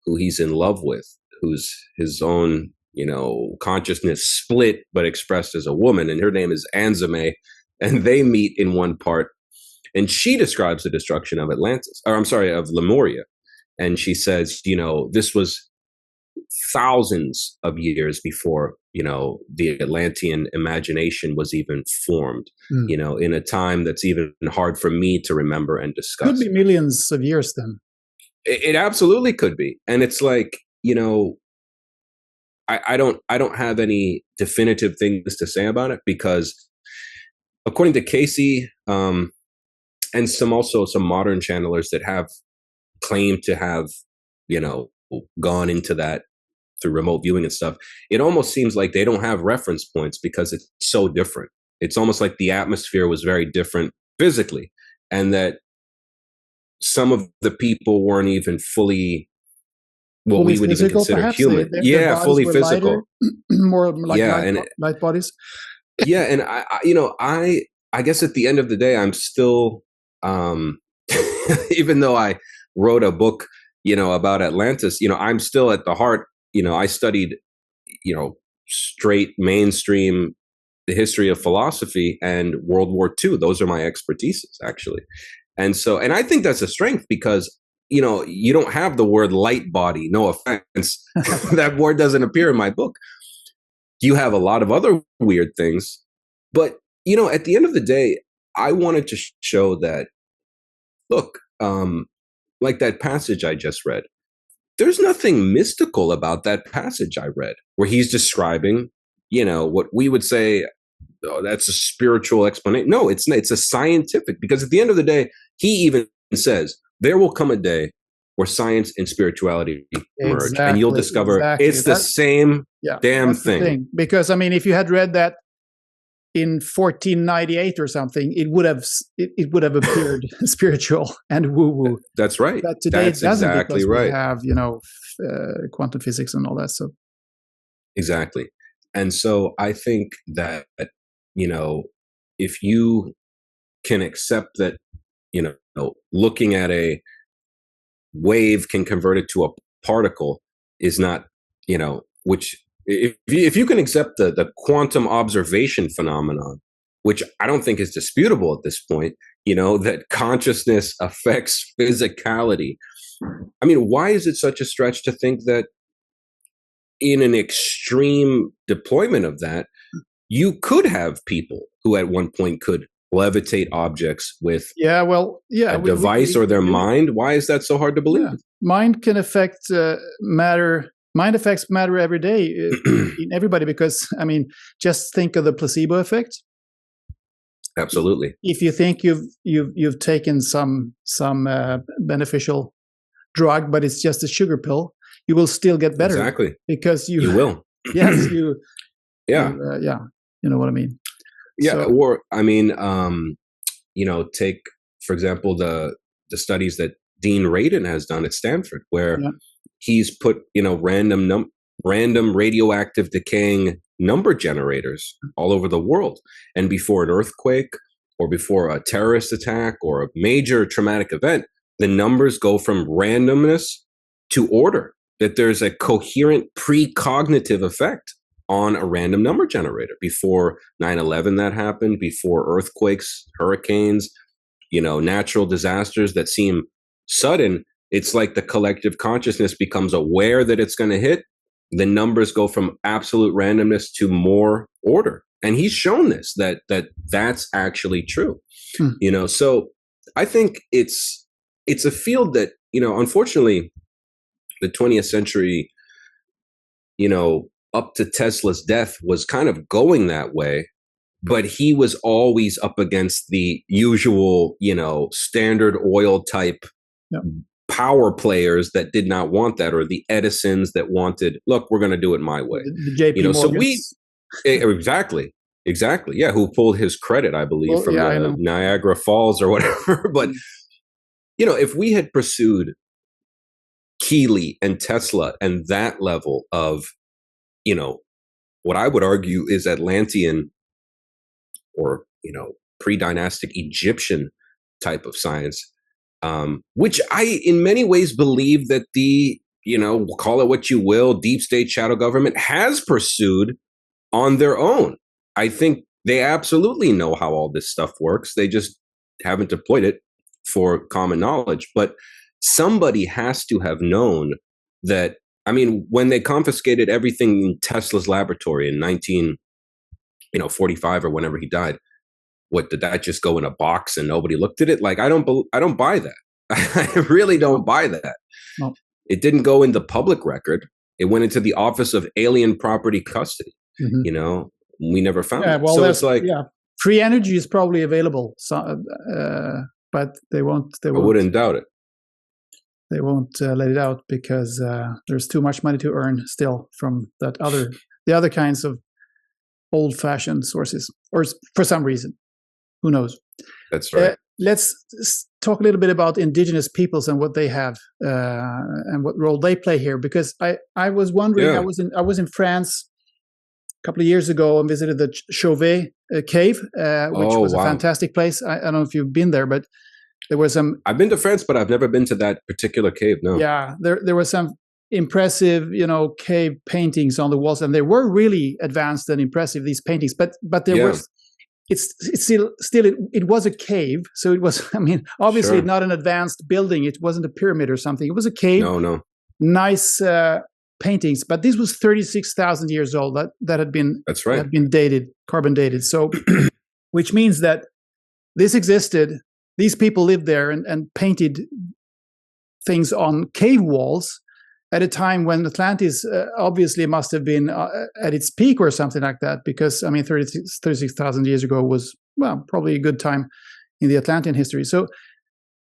who he's in love with, who's his own, consciousness split, but expressed as a woman. And her name is Anzame. And they meet in one part. And she describes the destruction of Atlantis, of Lemuria. And she says, this was thousands of years before, the Atlantean imagination was even formed, in a time that's even hard for me to remember and discuss. Could be millions of years then. It absolutely could be. And it's like, I don't have any definitive things to say about it because according to Cayce, and some modern channelers that have claimed to have, gone into that through remote viewing and stuff, it almost seems like they don't have reference points because it's so different. It's almost like the atmosphere was very different physically, and that some of the people weren't even fully what we would even consider perhaps. Human. Their fully physical. Lighter, more like light bodies. Yeah, and I guess at the end of the day, I'm still, even though I wrote a book, about Atlantis, I'm still at the heart. I studied, straight mainstream, the history of philosophy and World War II. Those are my expertises, actually. And I think that's a strength because, you don't have the word light body. No offense. That word doesn't appear in my book. You have a lot of other weird things. But, at the end of the day, I wanted to show that, look, like that passage I just read, there's nothing mystical about that passage I read where he's describing, what we would say, oh, that's a spiritual explanation. No, it's a scientific, because at the end of the day, he even says there will come a day where science and spirituality merge, and you'll discover it's the same damn thing. Because, if you had read that in 1498 or something, it would have appeared spiritual and woo-woo. That's right. But today that's it doesn't, exactly because right. We have, quantum physics and all that. So exactly. And so I think that, if you can accept that, looking at a wave can convert it to a particle is not, which if you can accept the quantum observation phenomenon, which I don't think is disputable at this point, that consciousness affects physicality. Why is it such a stretch to think that in an extreme deployment of that, you could have people who at one point could levitate objects with a device or their mind? Why is that so hard to believe? Mind can affect matter. Mind affects matter every day in everybody, because just think of the placebo effect. Absolutely. If you think you've taken some beneficial drug, but it's just a sugar pill, you will still get better. Exactly. Because you will. Yes, you. Yeah. You know what I mean. Yeah. So, or take, for example, the studies that Dean Radin has done at Stanford, where he's put random radioactive decaying number generators all over the world, and before an earthquake or before a terrorist attack or a major traumatic event, the numbers go from randomness to order, that there's a coherent precognitive effect on a random number generator. Before 9/11 that happened, before earthquakes, hurricanes, natural disasters that seem sudden, it's like the collective consciousness becomes aware that it's going to hit. The numbers go from absolute randomness to more order. And he's shown this, that's actually true. So I think it's a field that, unfortunately, the 20th century, up to Tesla's death was kind of going that way, but he was always up against the usual, Standard Oil type power players that did not want that, or the Edisons that wanted, look, we're going to do it my way. The JP Morgans. Exactly. Yeah. Who pulled his credit, I believe, from the Niagara Falls or whatever. But, if we had pursued Keeley and Tesla and that level of, what I would argue is Atlantean or, pre-dynastic Egyptian type of science, which I, in many ways, believe that the, call it what you will, deep state shadow government has pursued on their own. I think they absolutely know how all this stuff works. They just haven't deployed it for common knowledge. But somebody has to have known that. I mean, when they confiscated everything in Tesla's laboratory in 1945 or whenever he died, what, did that just go in a box and nobody looked at it? Like, I don't buy that. I really don't buy that. No. It didn't go in the public record. It went into the Office of Alien Property Custody. We never found it. Well, so it's like, free energy is probably available, but they won't. I wouldn't doubt it. They won't let it out because there's too much money to earn still from the other kinds of old-fashioned sources, or for some reason, who knows? That's right. Let's talk a little bit about indigenous peoples and what they have and what role they play here. Because I was wondering, I was in France a couple of years ago and visited the Chauvet cave, which was a fantastic place. I don't know if you've been there, but there was some. I've been to France, but I've never been to that particular cave. No. Yeah, there were some impressive, cave paintings on the walls, and they were really advanced and impressive. These paintings, but there was. It's still it was a cave, so it was. I mean, obviously not an advanced building. It wasn't a pyramid or something. It was a cave. No. Nice paintings, but this was 36,000 years old. That had been. That's right. Had been dated, carbon dated. So, which means that this existed. These people lived there and painted things on cave walls at a time when Atlantis obviously must have been at its peak or something like that, because, 36,000 years ago was, well, probably a good time in the Atlantean history. So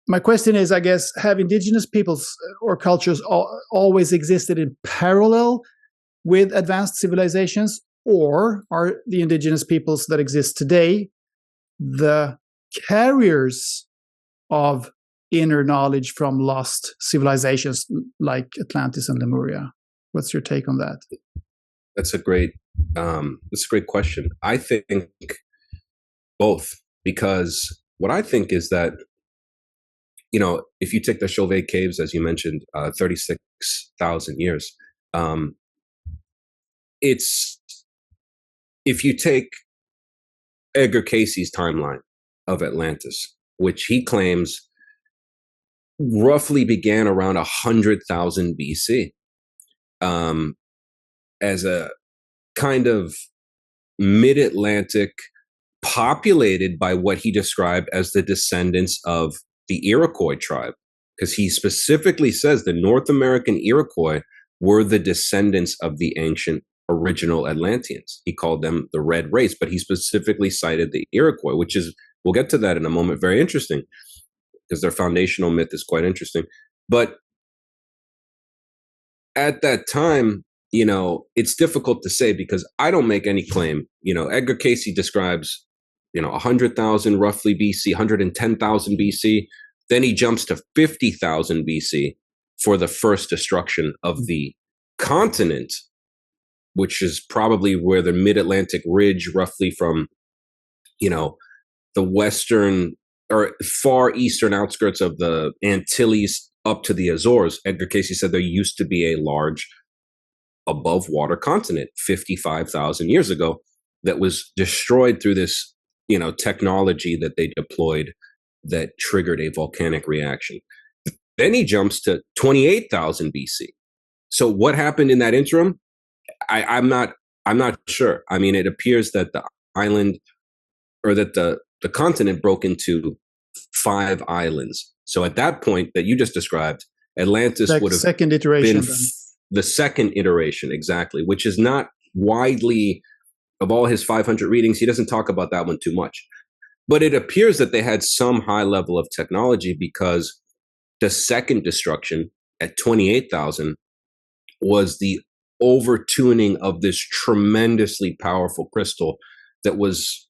my question is, I guess, have indigenous peoples or cultures always existed in parallel with advanced civilizations, or are the indigenous peoples that exist today the carriers of inner knowledge from lost civilizations like Atlantis and Lemuria? What's your take on that? That's a great question. I think both, because what I think is that, if you take the Chauvet caves, as you mentioned, 36,000 years, it's, if you take Edgar Cayce's timeline of Atlantis, which he claims roughly began around 100,000 BC, as a kind of mid-Atlantic, populated by what he described as the descendants of the Iroquois tribe, because he specifically says the North American Iroquois were the descendants of the ancient original Atlanteans. He called them the Red Race, but he specifically cited the Iroquois, which is, we'll get to that in a moment, very interesting, because their foundational myth is quite interesting. But at that time, it's difficult to say, because I don't make any claim. Edgar Cayce describes, 100,000 roughly BC, 110,000 BC. Then he jumps to 50,000 BC for the first destruction of the continent, which is probably where the mid-Atlantic ridge, roughly from, the western or far eastern outskirts of the Antilles up to the Azores. Edgar Cayce said there used to be a large above water continent 55,000 years ago that was destroyed through this, technology that they deployed that triggered a volcanic reaction. Then he jumps to 28,000 BC. So what happened in that interim? I'm not sure. I mean, it appears that the island, or that the continent broke into 5 islands. So at that point that you just described, Atlantis would have second iteration been the second iteration, exactly, which is not widely, of all his 500 readings, he doesn't talk about that one too much. But it appears that they had some high level of technology, because the second destruction at 28,000 was the overtuning of this tremendously powerful crystal that was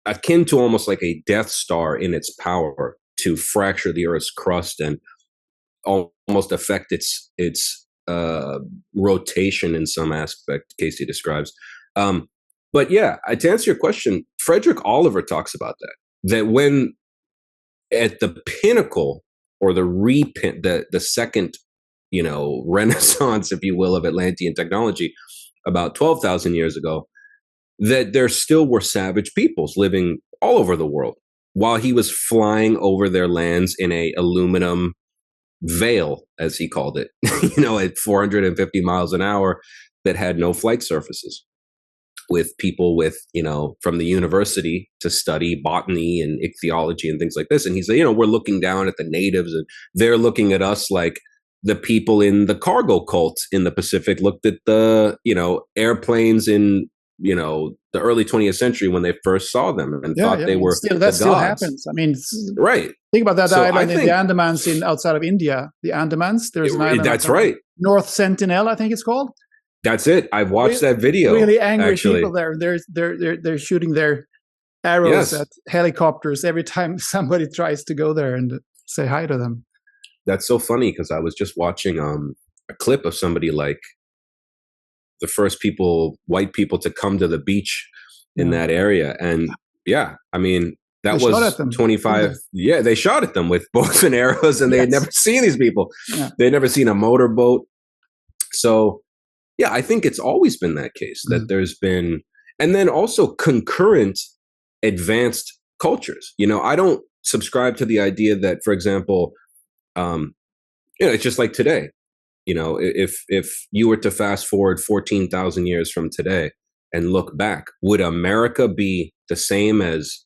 akin to almost like a Death Star in its power to fracture the Earth's crust and almost affect its rotation in some aspect, Cayce describes. But yeah, to answer your question, Frederick Oliver talks about that when at the pinnacle, or the second, renaissance, if you will, of Atlantean technology about 12,000 years ago, that there still were savage peoples living all over the world while he was flying over their lands in a aluminum veil, as he called it, at 450 miles an hour, that had no flight surfaces, with people from the university to study botany and ichthyology and things like this. And he said, we're looking down at the natives, and they're looking at us like the people in the cargo cult in the Pacific looked at the, airplanes in, the early 20th century when they first saw them and thought they were still, that still happens. I mean, right. Think about that island in the Andamans outside of India. The Andamans, there's an island. That's right. North Sentinel, I think it's called. That's it. I've watched that video. Really angry people there. They're shooting their arrows at helicopters every time somebody tries to go there and say hi to them. That's so funny, because I was just watching a clip of somebody, like the first white people to come to the beach in that area, and I mean, that was 25. Yeah, they shot at them with bows and arrows, and they had never seen these people. Yeah. They had never seen a motorboat. So yeah, I think it's always been that case, that there's been, and then also concurrent advanced cultures. I don't subscribe to the idea that, for example, it's just like today. If you were to fast forward 14,000 years from today and look back, would America be the same as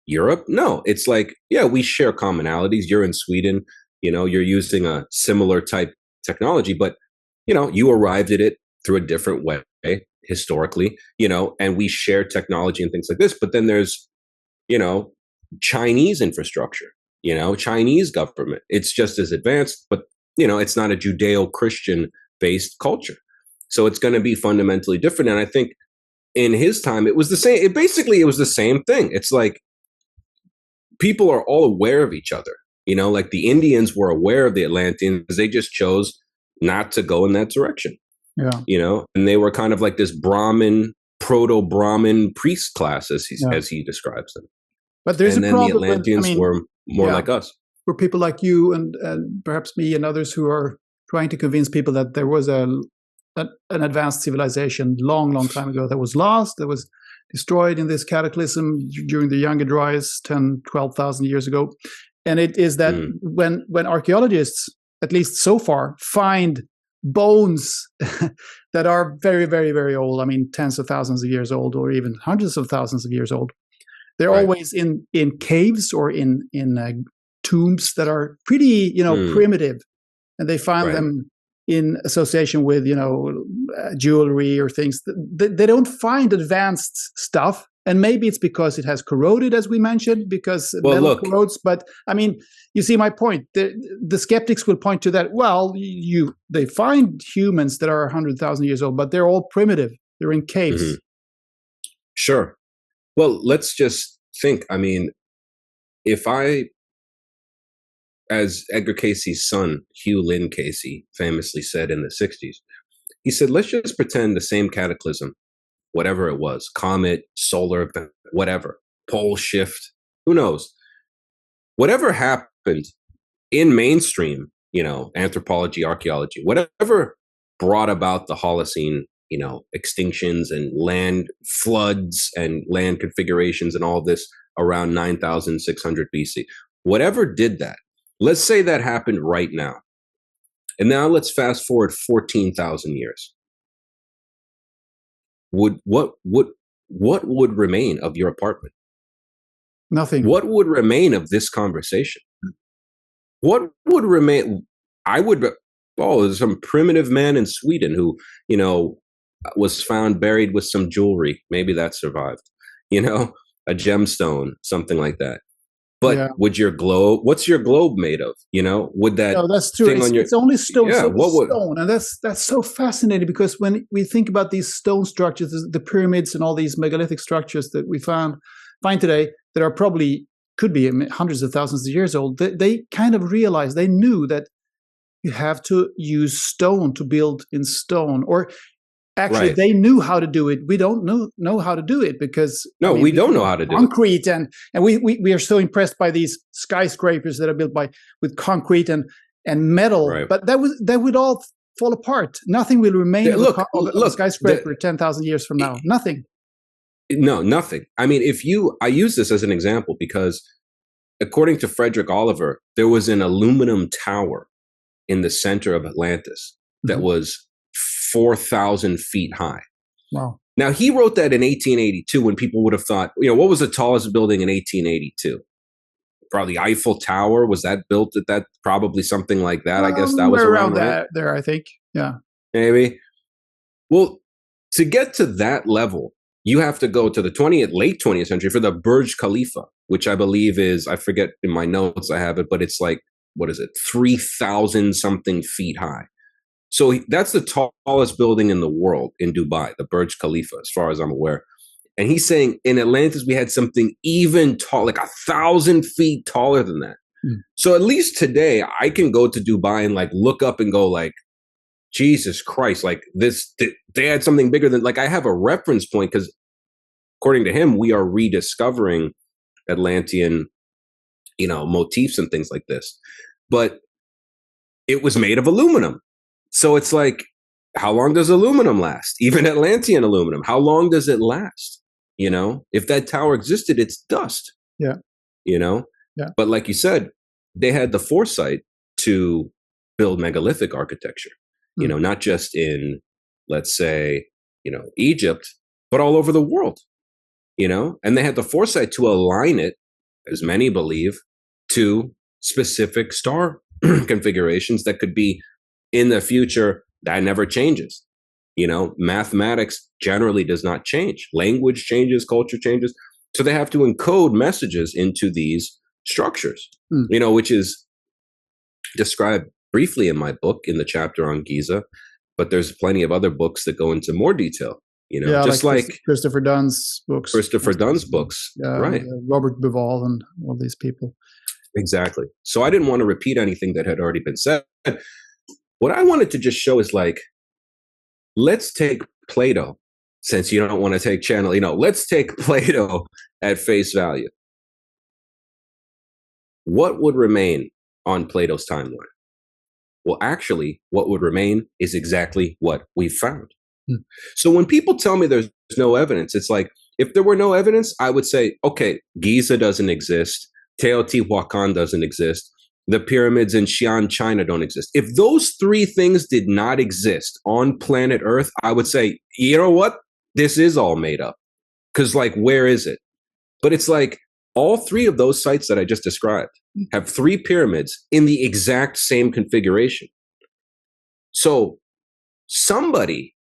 Europe? No, it's like, we share commonalities. You're in Sweden, you're using a similar type technology, but you arrived at it through a different way historically, and we share technology and things like this. But then there's, Chinese infrastructure, Chinese government. It's just as advanced, but, it's not a Judeo-Christian based culture. So it's going to be fundamentally different. And I think in his time, it was the same. It was the same thing. It's like people are all aware of each other, like the Indians were aware of the Atlanteans. They just chose not to go in that direction. Yeah. And they were kind of like this proto-Brahmin priest class, as he describes them. But there's a problem. And then the Atlanteans were more like us. For people like you and perhaps me and others who are trying to convince people that there was an advanced civilization long time ago that was lost, that was destroyed in this cataclysm during the Younger Dryas 10, 12,000 years ago. And it is that when archaeologists, at least so far, find bones that are very, very, very old, I mean, tens of thousands of years old, or even hundreds of thousands of years old, they're always in caves or in tombs that are pretty, primitive, and they find them in association with, jewelry or things. They don't find advanced stuff, and maybe it's because it has corroded, as we mentioned, because metal corrodes. But I mean, you see my point. The skeptics will point to that. Well, they find humans that are 100,000 years old, but they're all primitive. They're in caves. Mm-hmm. Sure. Well, let's just think. I mean, as Edgar Cayce's son, Hugh Lynn Cayce, famously said in the 60s, he said, let's just pretend the same cataclysm, whatever it was, comet, solar event, whatever, pole shift, who knows? Whatever happened in mainstream, anthropology, archaeology, whatever brought about the Holocene, extinctions and land floods and land configurations and all this around 9,600 BC, whatever did that, let's say that happened right now. And now let's fast forward 14,000 years. What what would remain of your apartment? Nothing. What would remain of this conversation? What would remain? I would, oh, there's some primitive man in Sweden who, was found buried with some jewelry. Maybe that survived, a gemstone, something like that. But would your globe, what's your globe made of? Would that that's true. thing on your, it's only stone. Yeah, So what would, stone. And that's so fascinating, because when we think about these stone structures, the pyramids and all these megalithic structures that we find today that are probably could be hundreds of thousands of years old, they kind of realized, they knew that you have to use stone to build in stone. Or actually, they knew how to do it. We don't know how to do it, because we don't know how to do concrete, and we are so impressed by these skyscrapers that are built with concrete and metal. Right. But that would all fall apart. Nothing will remain of a skyscraper 10,000 years from now. Nothing. No, nothing. I mean, I use this as an example because, according to Frederick Oliver, there was an aluminum tower in the center of Atlantis that was 4,000 feet high. Wow. Now, he wrote that in 1882, when people would have thought, what was the tallest building in 1882? Probably Eiffel Tower. Was that built at that? Probably something like that. I guess that was around that, there, I think. Yeah. Maybe. Well, to get to that level, you have to go to the late 20th century for the Burj Khalifa, which I believe is, I forget, in my notes I have it, but it's like, what is it? 3,000 something feet high. So that's the tallest building in the world in Dubai, the Burj Khalifa, as far as I'm aware. And he's saying in Atlantis, we had something even tall, like 1,000 feet taller than that. So at least today, I can go to Dubai and look up and go Jesus Christ, they had something bigger than, I have a reference point, because according to him, we are rediscovering Atlantean, motifs and things like this. But it was made of aluminum. So it's how long does aluminum last? Even Atlantean aluminum, how long does it last? If that tower existed, it's dust. Yeah. Yeah. But like you said, they had the foresight to build megalithic architecture, not just in, let's say, Egypt, but all over the world, and they had the foresight to align it, as many believe, to specific star configurations that could be in the future. That never changes. Mathematics generally does not change. Language changes, culture changes. So they have to encode messages into these structures, which is described briefly in my book in the chapter on Giza, but there's plenty of other books that go into more detail, just like Christopher Dunn's books. Right. Robert Bivol and all these people. Exactly. So I didn't want to repeat anything that had already been said. What I wanted to just show is let's take Plato, since you don't want to take let's take Plato at face value. What would remain on Plato's timeline? Well, actually, what would remain is exactly what we've found. So when people tell me there's no evidence, it's if there were no evidence, I would say, okay, Giza doesn't exist. Teotihuacan doesn't exist. The pyramids in Xi'an, China don't exist. If those three things did not exist on planet Earth, I would say, you know what? This is all made up. Because where is it? But it's all three of those sites that I just described have three pyramids in the exact same configuration. So somebody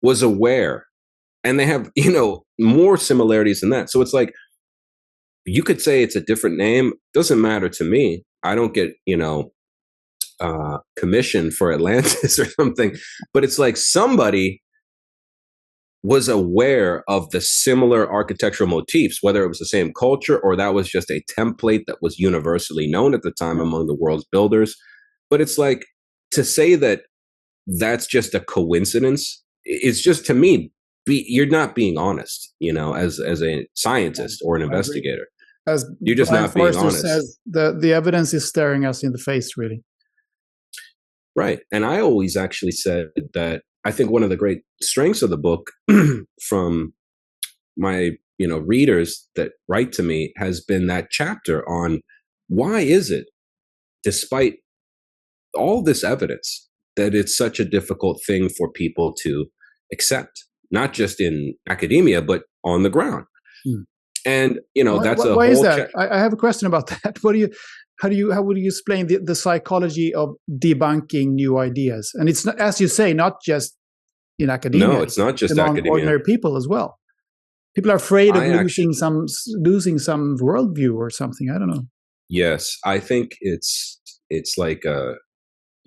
was aware, and they have, more similarities than that. So it's you could say it's a different name. Doesn't matter to me. I don't get, commission for Atlantis or something, but it's somebody was aware of the similar architectural motifs, whether it was the same culture or that was just a template that was universally known at the time among the world's builders. But it's to say that that's just a coincidence, it's just, to me, you're not being honest, as a scientist or an investigator. As you're just not being honest. Says, the evidence is staring us in the face, really. Right. And I always actually said that I think one of the great strengths of the book from my, readers that write to me has been that chapter on why is it, despite all this evidence, that it's such a difficult thing for people to accept, not just in academia, but on the ground. Hmm. And, you know, that's a why whole is that? I have a question about that. How would you explain the psychology of debunking new ideas? And it's not, as you say, not just in academia. No, it's not just among academia. Ordinary people as well. People are afraid of losing some worldview or something. I don't know. Yes, I think it's like a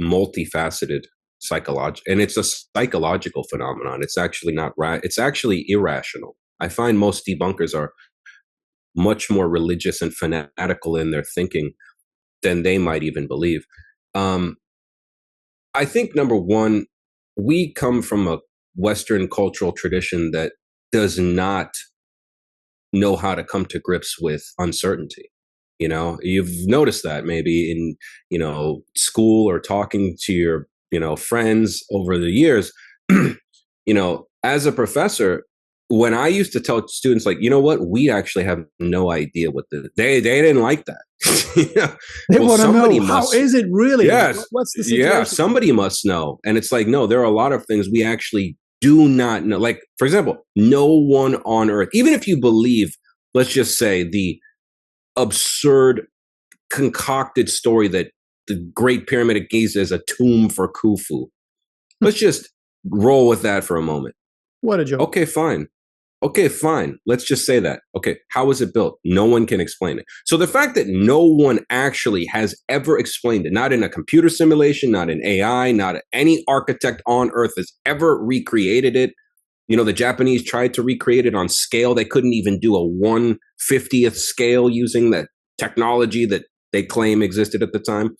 multifaceted psychological, and it's a psychological phenomenon. It's actually not right. It's actually irrational. I find most debunkers are much more religious and fanatical in their thinking than they might even believe. I think, number one, we come from a Western cultural tradition that does not know how to come to grips with uncertainty. You know, you've noticed that maybe in, you know, school or talking to your, you know, friends over the years. You know, as a professor, when I used to tell students, like, you know what, we actually have no idea what they didn't like that. You know? They want to know, how is it really? Yes. What's the situation? Yeah, somebody must know. And it's like, no, there are a lot of things we actually do not know. Like, for example, no one on Earth, even if you believe, let's just say, the absurd concocted story that the Great Pyramid of Giza is a tomb for Khufu. Let's just roll with that for a moment. What a joke. Okay, fine. Okay, fine. Let's just say that. Okay, how was it built? No one can explain it. So the fact that no one actually has ever explained it, not in a computer simulation, not in AI, not any architect on Earth has ever recreated it. You know, the Japanese tried to recreate it on scale. They couldn't even do a 1/50th scale using the technology that they claim existed at the time.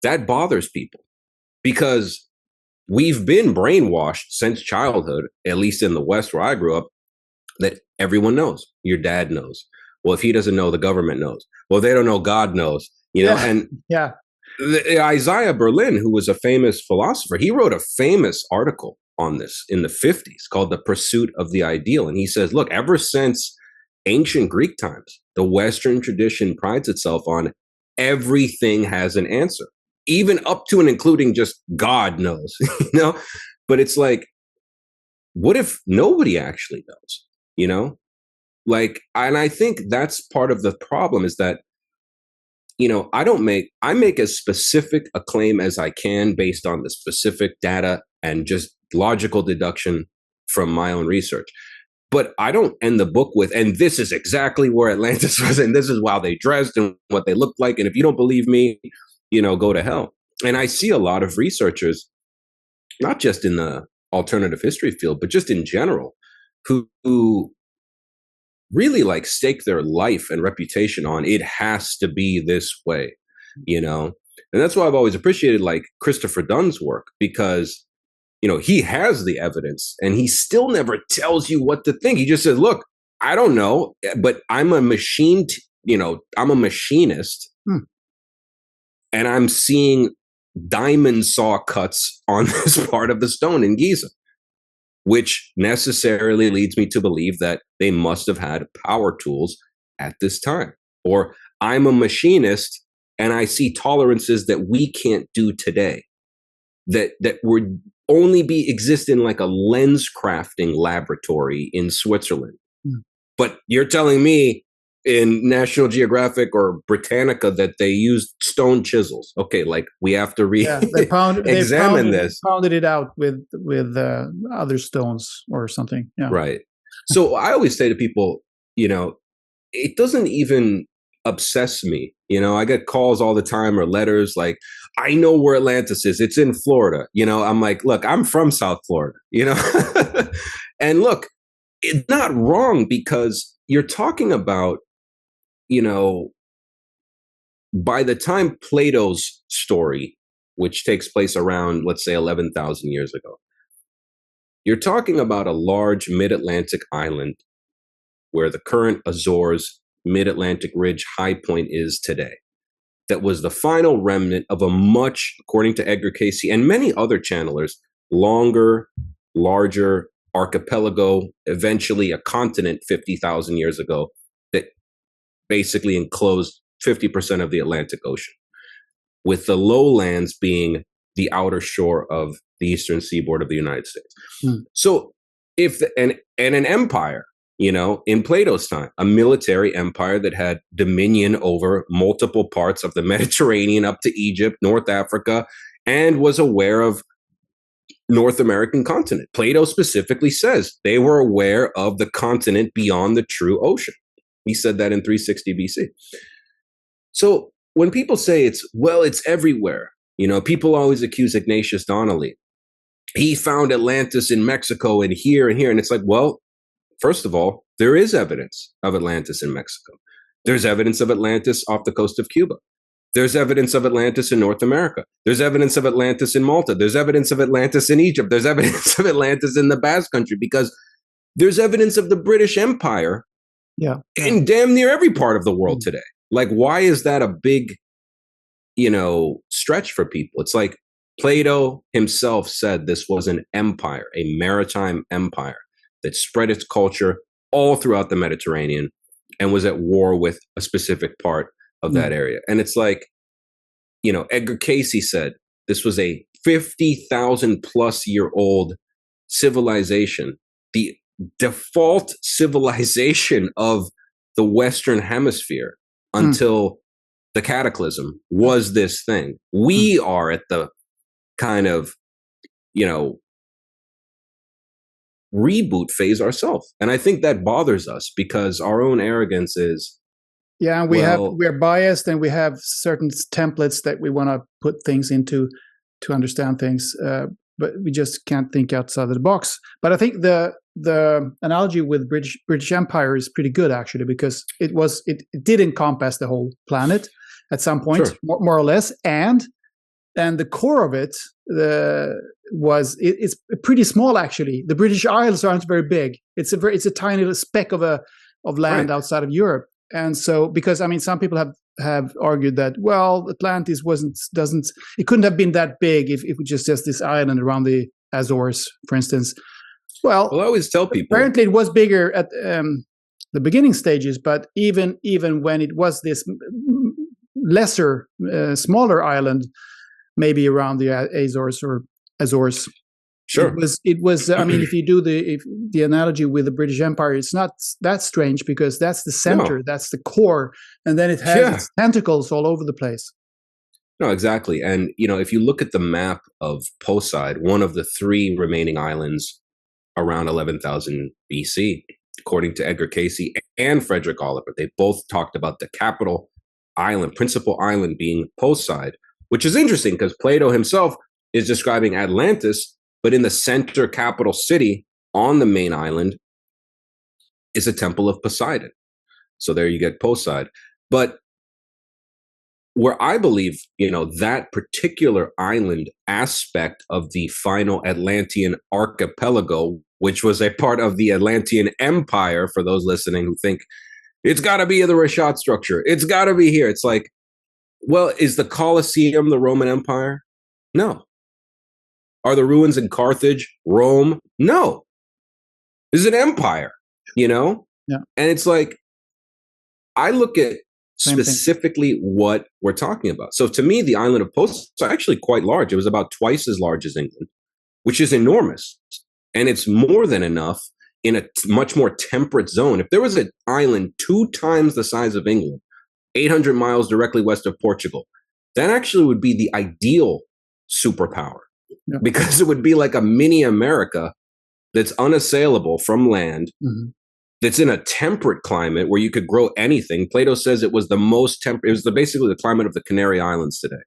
That bothers people because we've been brainwashed since childhood, at least in the West where I grew up, that everyone knows. Your dad knows. Well, if he doesn't know, the government knows. Well, they don't know, God knows. You know, and yeah. Isaiah Berlin, who was a famous philosopher, he wrote a famous article on this in the 50s called The Pursuit of the Ideal. And he says, look, ever since ancient Greek times, the Western tradition prides itself on everything has an answer, even up to and including just God knows, you know? But it's like, what if nobody actually knows, you know? Like, and I think that's part of the problem is that, you know, I make as specific a claim as I can based on the specific data and just logical deduction from my own research. But I don't end the book with, and this is exactly where Atlantis was, and this is how they dressed and what they looked like. And if you don't believe me, you know, go to hell. And I see a lot of researchers, not just in the alternative history field, but just in general, who really like stake their life and reputation on it has to be this way, you know? And that's why I've always appreciated like Christopher Dunn's work, because, you know, he has the evidence and he still never tells you what to think. He just says, look, I don't know, but I'm a I'm a machinist and I'm seeing diamond saw cuts on this part of the stone in Giza, which necessarily leads me to believe that they must have had power tools at this time. Or I'm a machinist and I see tolerances that we can't do today, that would only exist in like a lens crafting laboratory in Switzerland. But you're telling me in National Geographic or Britannica that they used stone chisels. Okay, like we have to examine this. Pounded it out with other stones or something. Yeah. Right. So I always say to people, you know, it doesn't even obsess me. You know, I get calls all the time or letters like, I know where Atlantis is. It's in Florida. You know, I'm like, look, I'm from South Florida, you know, and look, it's not wrong because you're talking about, you know, by the time Plato's story, which takes place around, let's say, 11,000 years ago, you're talking about a large mid-Atlantic island where the current Azores mid-Atlantic ridge high point is today. That was the final remnant of a much, according to Edgar, Cayce, and many other channelers, longer, larger archipelago, eventually a continent 50,000 years ago that basically enclosed 50% of the Atlantic Ocean, with the lowlands being the outer shore of the eastern seaboard of the United States. So and an empire, in Plato's time, a military empire that had dominion over multiple parts of the Mediterranean up to Egypt, North Africa, and was aware of North American continent. Plato specifically says they were aware of the continent beyond the true ocean. He said that in 360 BC. So when people say it's everywhere, people always accuse Ignatius Donnelly. He found Atlantis in Mexico and here and here. And it's like, well, first of all, there is evidence of Atlantis in Mexico. There's evidence of Atlantis off the coast of Cuba. There's evidence of Atlantis in North America. There's evidence of Atlantis in Malta. There's evidence of Atlantis in Egypt. There's evidence of Atlantis in the Basque Country, because there's evidence of the British Empire in damn near every part of the world today. Like, why is that a big, stretch for people? It's like Plato himself said this was an empire, a maritime empire that spread its culture all throughout the Mediterranean and was at war with a specific part of that area. And it's like, Edgar Cayce said this was a 50,000 plus year old civilization, the default civilization of the Western Hemisphere until the cataclysm was this thing. We are at the kind of, reboot phase ourselves. And I think that bothers us because our own arrogance is, we're biased, and we have certain templates that we want to put things into to understand things, but we just can't think outside of the box. But I think the analogy with British Empire is pretty good, actually, because it did encompass the whole planet at some point, sure, more or less, and the core of it it's pretty small, actually. The British Isles aren't very big. It's a tiny little speck of land outside of Europe. And so, because some people have argued that, well, Atlantis it couldn't have been that big if it was just this island around the Azores, for instance. Well, I always tell people, apparently it was bigger at the beginning stages, but even when it was this lesser, smaller island, maybe around the Azores or Azores. Sure. It was. If you do the analogy with the British Empire, it's not that strange, because that's the center, that's the core, and then it has its tentacles all over the place. No, exactly. And if you look at the map of Poseid, one of the three remaining islands around 11,000 BC, according to Edgar Cayce and Frederick Oliver, they both talked about the capital island, principal island, being Poseid, which is interesting because Plato himself is describing Atlantis. But in the center capital city on the main island is a temple of Poseidon. So there you get Poseid. But where I believe, that particular island aspect of the final Atlantean archipelago, which was a part of the Atlantean Empire, for those listening who think it's got to be the Rashat structure, it's got to be here. It's like, well, is the Colosseum the Roman Empire? No. Are the ruins in Carthage Rome? No. This is an empire, Yeah. And it's like, I look at specifically what we're talking about. So to me, the island of Poseidon is actually quite large. It was about twice as large as England, which is enormous. And it's more than enough in a much more temperate zone. If there was an island 2 times the size of England, 800 miles directly west of Portugal, that actually would be the ideal superpower. Yeah. Because it would be like a mini America that's unassailable from land, that's in a temperate climate where you could grow anything. Plato says it was the most temperate. It was basically the climate of the Canary Islands today.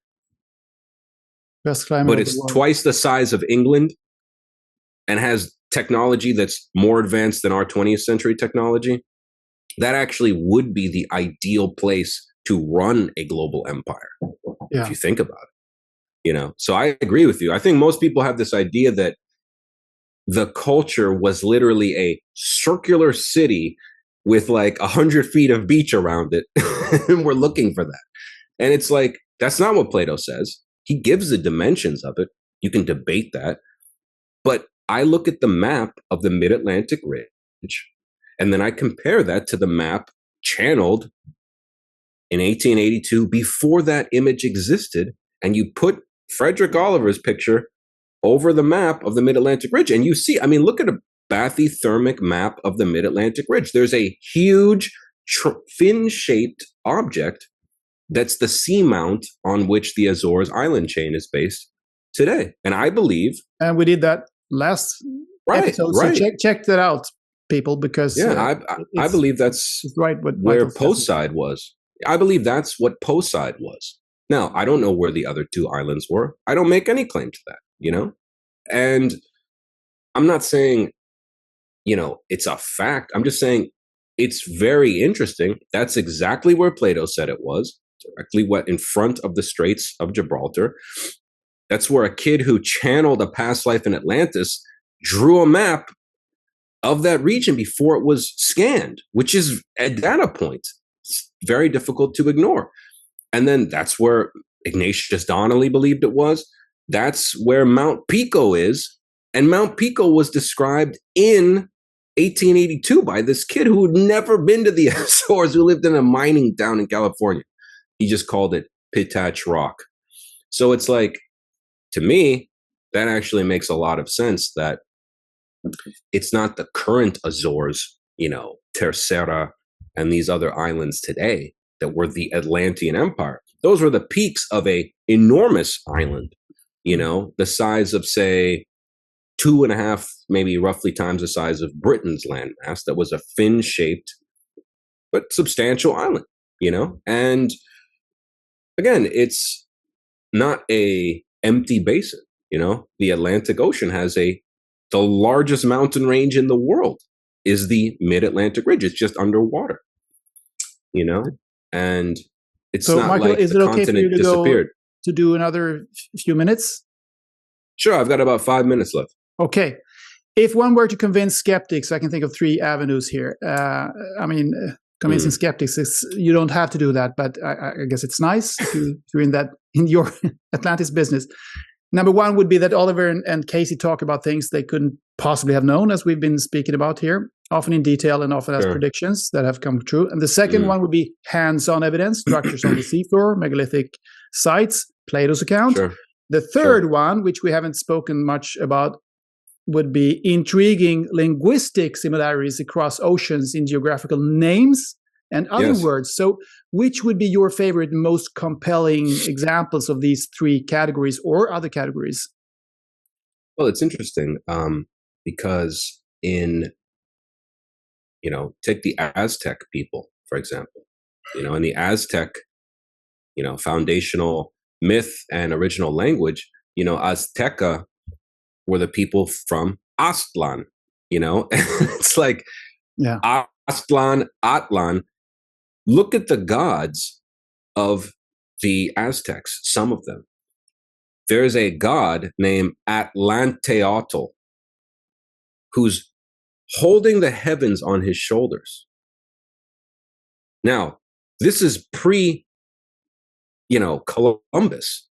Best climate, but it's twice the size of England and has technology that's more advanced than our 20th century technology. That actually would be the ideal place to run a global empire, if you think about it. So I agree with you. I think most people have this idea that the culture was literally a circular city with like 100 feet of beach around it. And we're looking for that. And it's like, that's not what Plato says. He gives the dimensions of it. You can debate that. But I look at the map of the Mid-Atlantic Ridge, and then I compare that to the map channeled in 1882 before that image existed. And you put Frederick Oliver's picture over the map of the Mid-Atlantic Ridge, and you see, look at bathythermic map of the mid-Atlantic ridge. There's a huge fin-shaped object that's the seamount on which the Azores island chain is based today. And I believe... And we did that last episode, so check that out, people, because... Yeah, I believe that's right what where Poseid was. I believe that's what Poseid was. Now, I don't know where the other two islands were. I don't make any claim to that, you know? And I'm not saying, you know, it's a fact. I'm just saying it's very interesting. That's exactly where Plato said it was, directly in front of the Straits of Gibraltar. That's where a kid who channeled a past life in Atlantis drew a map of that region before it was scanned, which is a data point. It's very difficult to ignore. And then that's where Ignatius Donnelly believed it was. That's where Mount Pico is. And Mount Pico was described in 1882 by this kid who had never been to the Azores, who lived in a mining town in California. He just called it Pitach Rock. So it's like, to me, that actually makes a lot of sense that it's not the current Azores, you know, Tercera and these other islands today that were the Atlantean Empire. Those were the peaks of a enormous island, you know, the size of, say, 2.5, maybe roughly times the size of Britain's landmass. That was a fin-shaped but substantial island, you know? And again, it's not a empty basin, you know? The Atlantic Ocean has the largest mountain range in the world is the mid-Atlantic ridge. It's just underwater, you know? And it's so, not Michael, like is the it okay continent for you to disappeared. To do another few minutes? Sure, I've got about 5 minutes left. Okay. If one were to convince skeptics, I can think of 3 avenues here. Convincing skeptics, you don't have to do that, but I guess it's nice if you're in your Atlantis business. Number 1 would be that Oliver and Cayce talk about things they couldn't possibly have known, as we've been speaking about here, often in detail and often as predictions that have come true. And the second one would be hands-on evidence, structures on the seafloor, megalithic sites, Plato's account. Sure. The third one, which we haven't spoken much about, would be intriguing linguistic similarities across oceans in geographical names and other words. So which would be your favorite, most compelling examples of these 3 categories or other categories? Well, it's interesting because in, you know, take the Aztec people, for example, you know, in the Aztec, you know, foundational myth and original language, you know, Azteca were the people from Aztlan, you know? It's like Aztlan, Atlan. Look at the gods of the Aztecs, some of them. There's a god named Atlanteotl who's holding the heavens on his shoulders. Now, this is pre, you know, Columbus.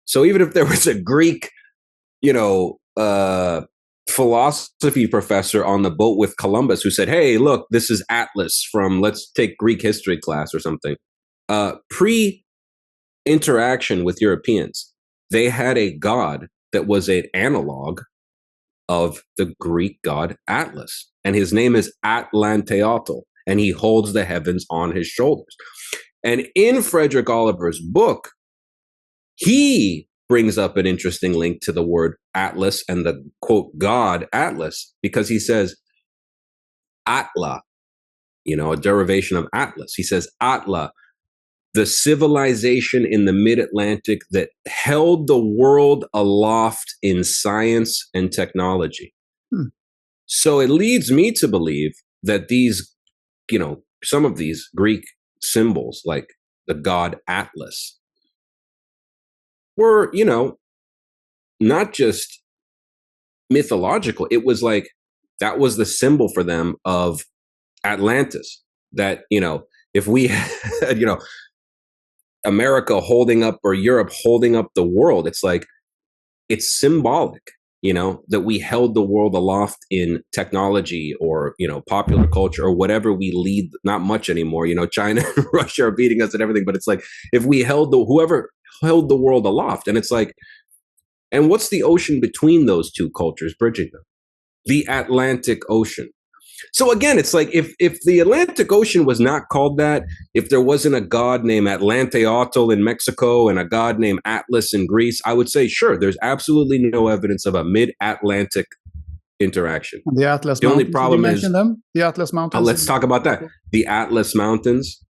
So even if there was a Greek, you know, philosophy professor on the boat with Columbus who said, hey, look, this is Atlas from, let's take Greek history class or something. Pre-interaction with Europeans, they had a god that was an analog of the Greek god Atlas. And his name is Atlanteotl, and he holds the heavens on his shoulders. And in Frederick Oliver's book, he brings up an interesting link to the word Atlas and the, quote, god Atlas, because he says Atla, you know, a derivation of Atlas. He says Atla, the civilization in the mid-Atlantic that held the world aloft in science and technology. So it leads me to believe that these, you know, some of these Greek symbols, like the god Atlas, were, you know, not just mythological. It was like, that was the symbol for them of Atlantis. That, you know, if we had, you know, America holding up or Europe holding up the world, it's like, it's symbolic, you know, that we held the world aloft in technology or, you know, popular culture or whatever we lead, not much anymore. You know, China and Russia are beating us and everything, but it's like, if we held whoever held the world aloft, and it's like, and what's the ocean between those two cultures bridging them? the Atlantic Ocean. So again, it's like if the Atlantic Ocean was not called that, if there wasn't a god named Atlanteotl in Mexico and a god named Atlas in Greece, I would say, sure, there's absolutely no evidence of a mid-Atlantic interaction. The Atlas The only Mountains. problem Did you is, mention them? The Atlas Mountains. let's talk about that. The Atlas Mountains,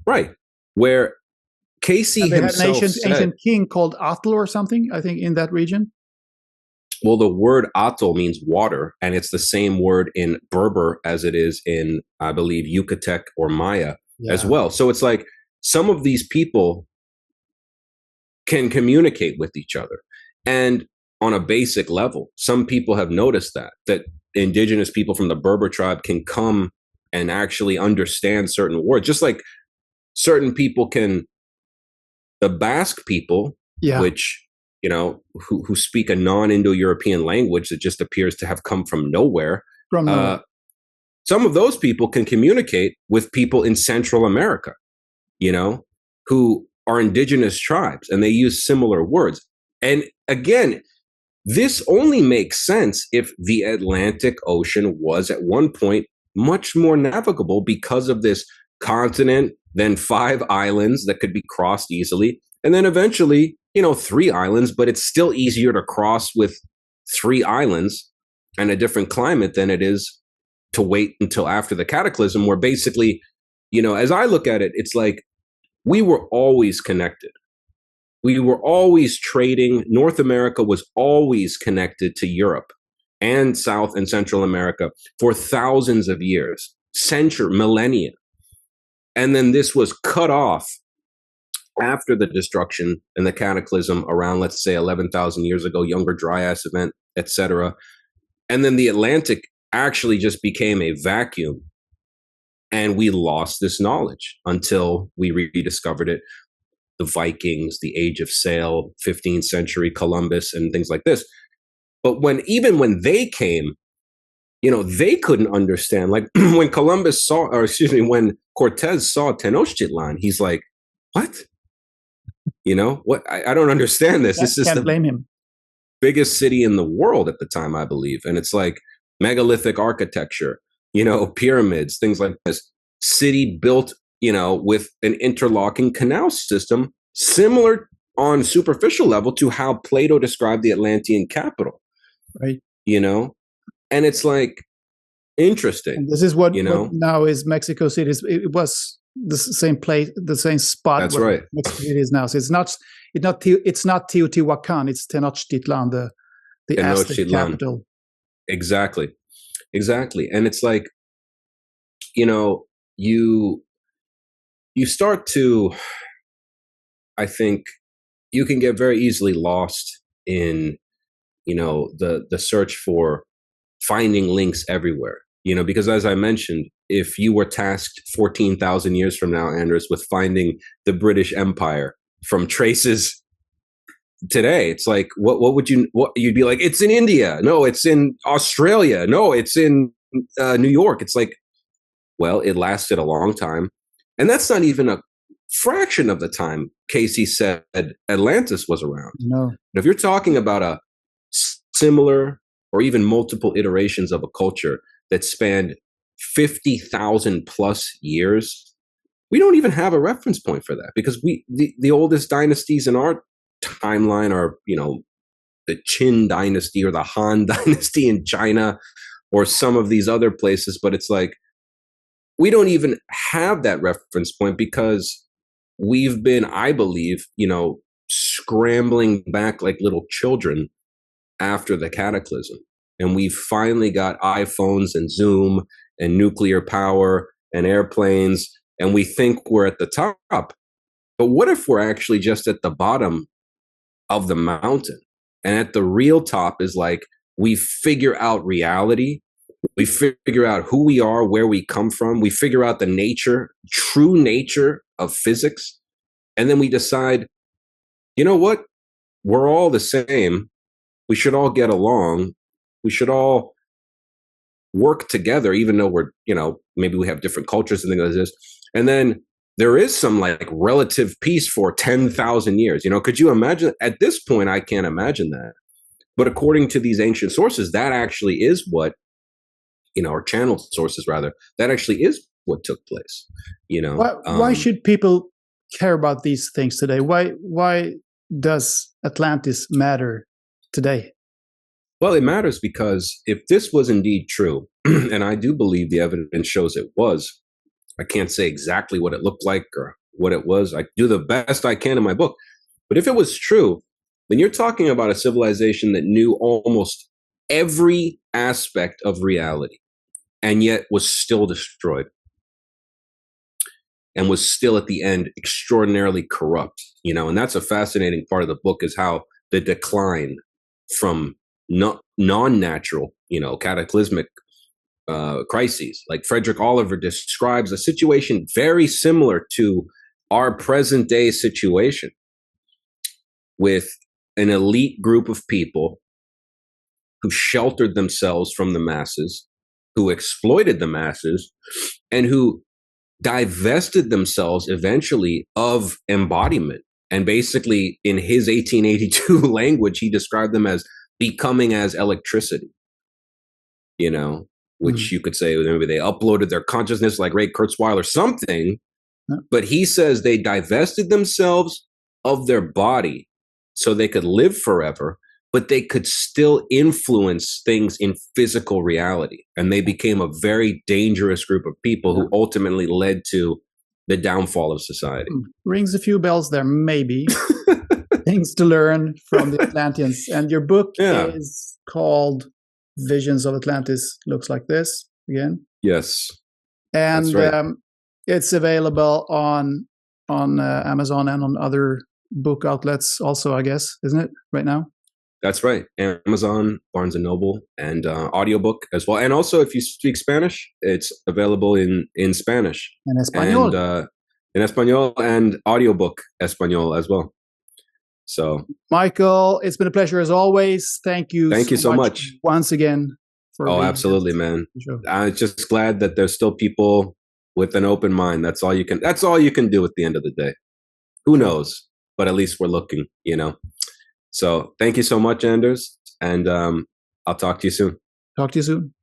right, where Cayce And they had an himself ancient king called Atl or something, I think, in that region. Well, the word atol means water, and it's the same word in Berber as it is in, I believe, Yucatec or Maya as well. So it's like some of these people can communicate with each other. And on a basic level, some people have noticed that indigenous people from the Berber tribe can come and actually understand certain words, just like certain people can. The Basque people, which who speak a non-Indo-European language that just appears to have come from nowhere. Some of those people can communicate with people in Central America, who are indigenous tribes, and they use similar words. And again, this only makes sense if the Atlantic Ocean was at one point much more navigable because of this continent, then 5 islands that could be crossed easily, and then eventually 3 islands, but it's still easier to cross with 3 islands and a different climate than it is to wait until after the cataclysm, where basically, as I look at it, it's like we were always connected. We were always trading. North America was always connected to Europe and South and Central America for thousands of years, millennia. And then this was cut off after the destruction and the cataclysm around, let's say, 11,000 years ago, Younger Dryas event, etc. And then the Atlantic actually just became a vacuum, and we lost this knowledge until we rediscovered it. The Vikings, the Age of Sail, 15th century Columbus, and things like this. But when they came, they couldn't understand. Like when when Cortez saw Tenochtitlan, he's like, what? What? I don't understand this. This is can't blame him. Biggest city in the world at the time, I believe. And it's like megalithic architecture, pyramids, things like this. City built, with an interlocking canal system, similar on superficial level to how Plato described the Atlantean capital. Right. And it's like interesting. And this is what now is Mexico City. It was the same place, the same spot. That's right. Mexico City is now. So it's not Teotihuacan. It's Tenochtitlan, the Aztec capital. Exactly. And it's like, you start to, I think, you can get very easily lost in, the search for finding links everywhere, because as I mentioned, if you were tasked 14,000 years from now, Andres, with finding the British Empire from traces today, it's like, what you'd be like, it's in India. No, it's in Australia. No, it's in New York. It's like, well, it lasted a long time. And that's not even a fraction of the time Cayce said Atlantis was around. No. But if you're talking about a similar or even multiple iterations of a culture that spanned 50,000 plus years, we don't even have a reference point for that, because the oldest dynasties in our timeline are, the Qin dynasty or the Han dynasty in China or some of these other places. But it's like, we don't even have that reference point because we've been, I believe, scrambling back like little children after the cataclysm. And we finally got iPhones and Zoom and nuclear power and airplanes, and we think we're at the top. But what if we're actually just at the bottom of the mountain? And at the real top is like, we figure out reality. We figure out who we are, where we come from. We figure out the true nature of physics. And then we decide, you know what? We're all the same. We should all get along. We should all work together, even though we're, maybe we have different cultures and things like this. And then there is some like relative peace for 10,000 years. Could you imagine? At this point, I can't imagine that. But according to these ancient sources, that actually is what, or channeled sources rather, that actually is what took place. Why should people care about these things today? Why does Atlantis matter today? Well, it matters because if this was indeed true, and I do believe the evidence shows it was, I can't say exactly what it looked like or what it was. I do the best I can in my book. But if it was true, then you're talking about a civilization that knew almost every aspect of reality and yet was still destroyed and was still at the end extraordinarily corrupt, and that's a fascinating part of the book, is how the decline from non-natural, cataclysmic crises. Like Frederick Oliver describes a situation very similar to our present day situation, with an elite group of people who sheltered themselves from the masses, who exploited the masses, and who divested themselves eventually of embodiment. And basically, in his 1882 language, he described them as becoming as electricity, which you could say maybe they uploaded their consciousness like Ray Kurzweil or something. But he says they divested themselves of their body so they could live forever, but they could still influence things in physical reality. And they became a very dangerous group of people who ultimately led to the downfall of society. Rings a few bells there, maybe. Things to learn from the Atlanteans. And your book is called Visions of Atlantis. Looks like this again. Yes. And that's right. It's available on Amazon and on other book outlets also, I guess, isn't it, right now? That's right. Amazon, Barnes & Noble, and audiobook as well. And also, if you speak Spanish, it's available in Spanish. And Espanol. And in Espanol, and audiobook Espanol as well. So, Michael, it's been a pleasure as always. Thank you so much once again. Absolutely, man. I'm just glad that there's still people with an open mind. That's all you can do at the end of the day. Who knows? But at least we're looking, So thank you so much, Anders. And I'll talk to you soon. Talk to you soon.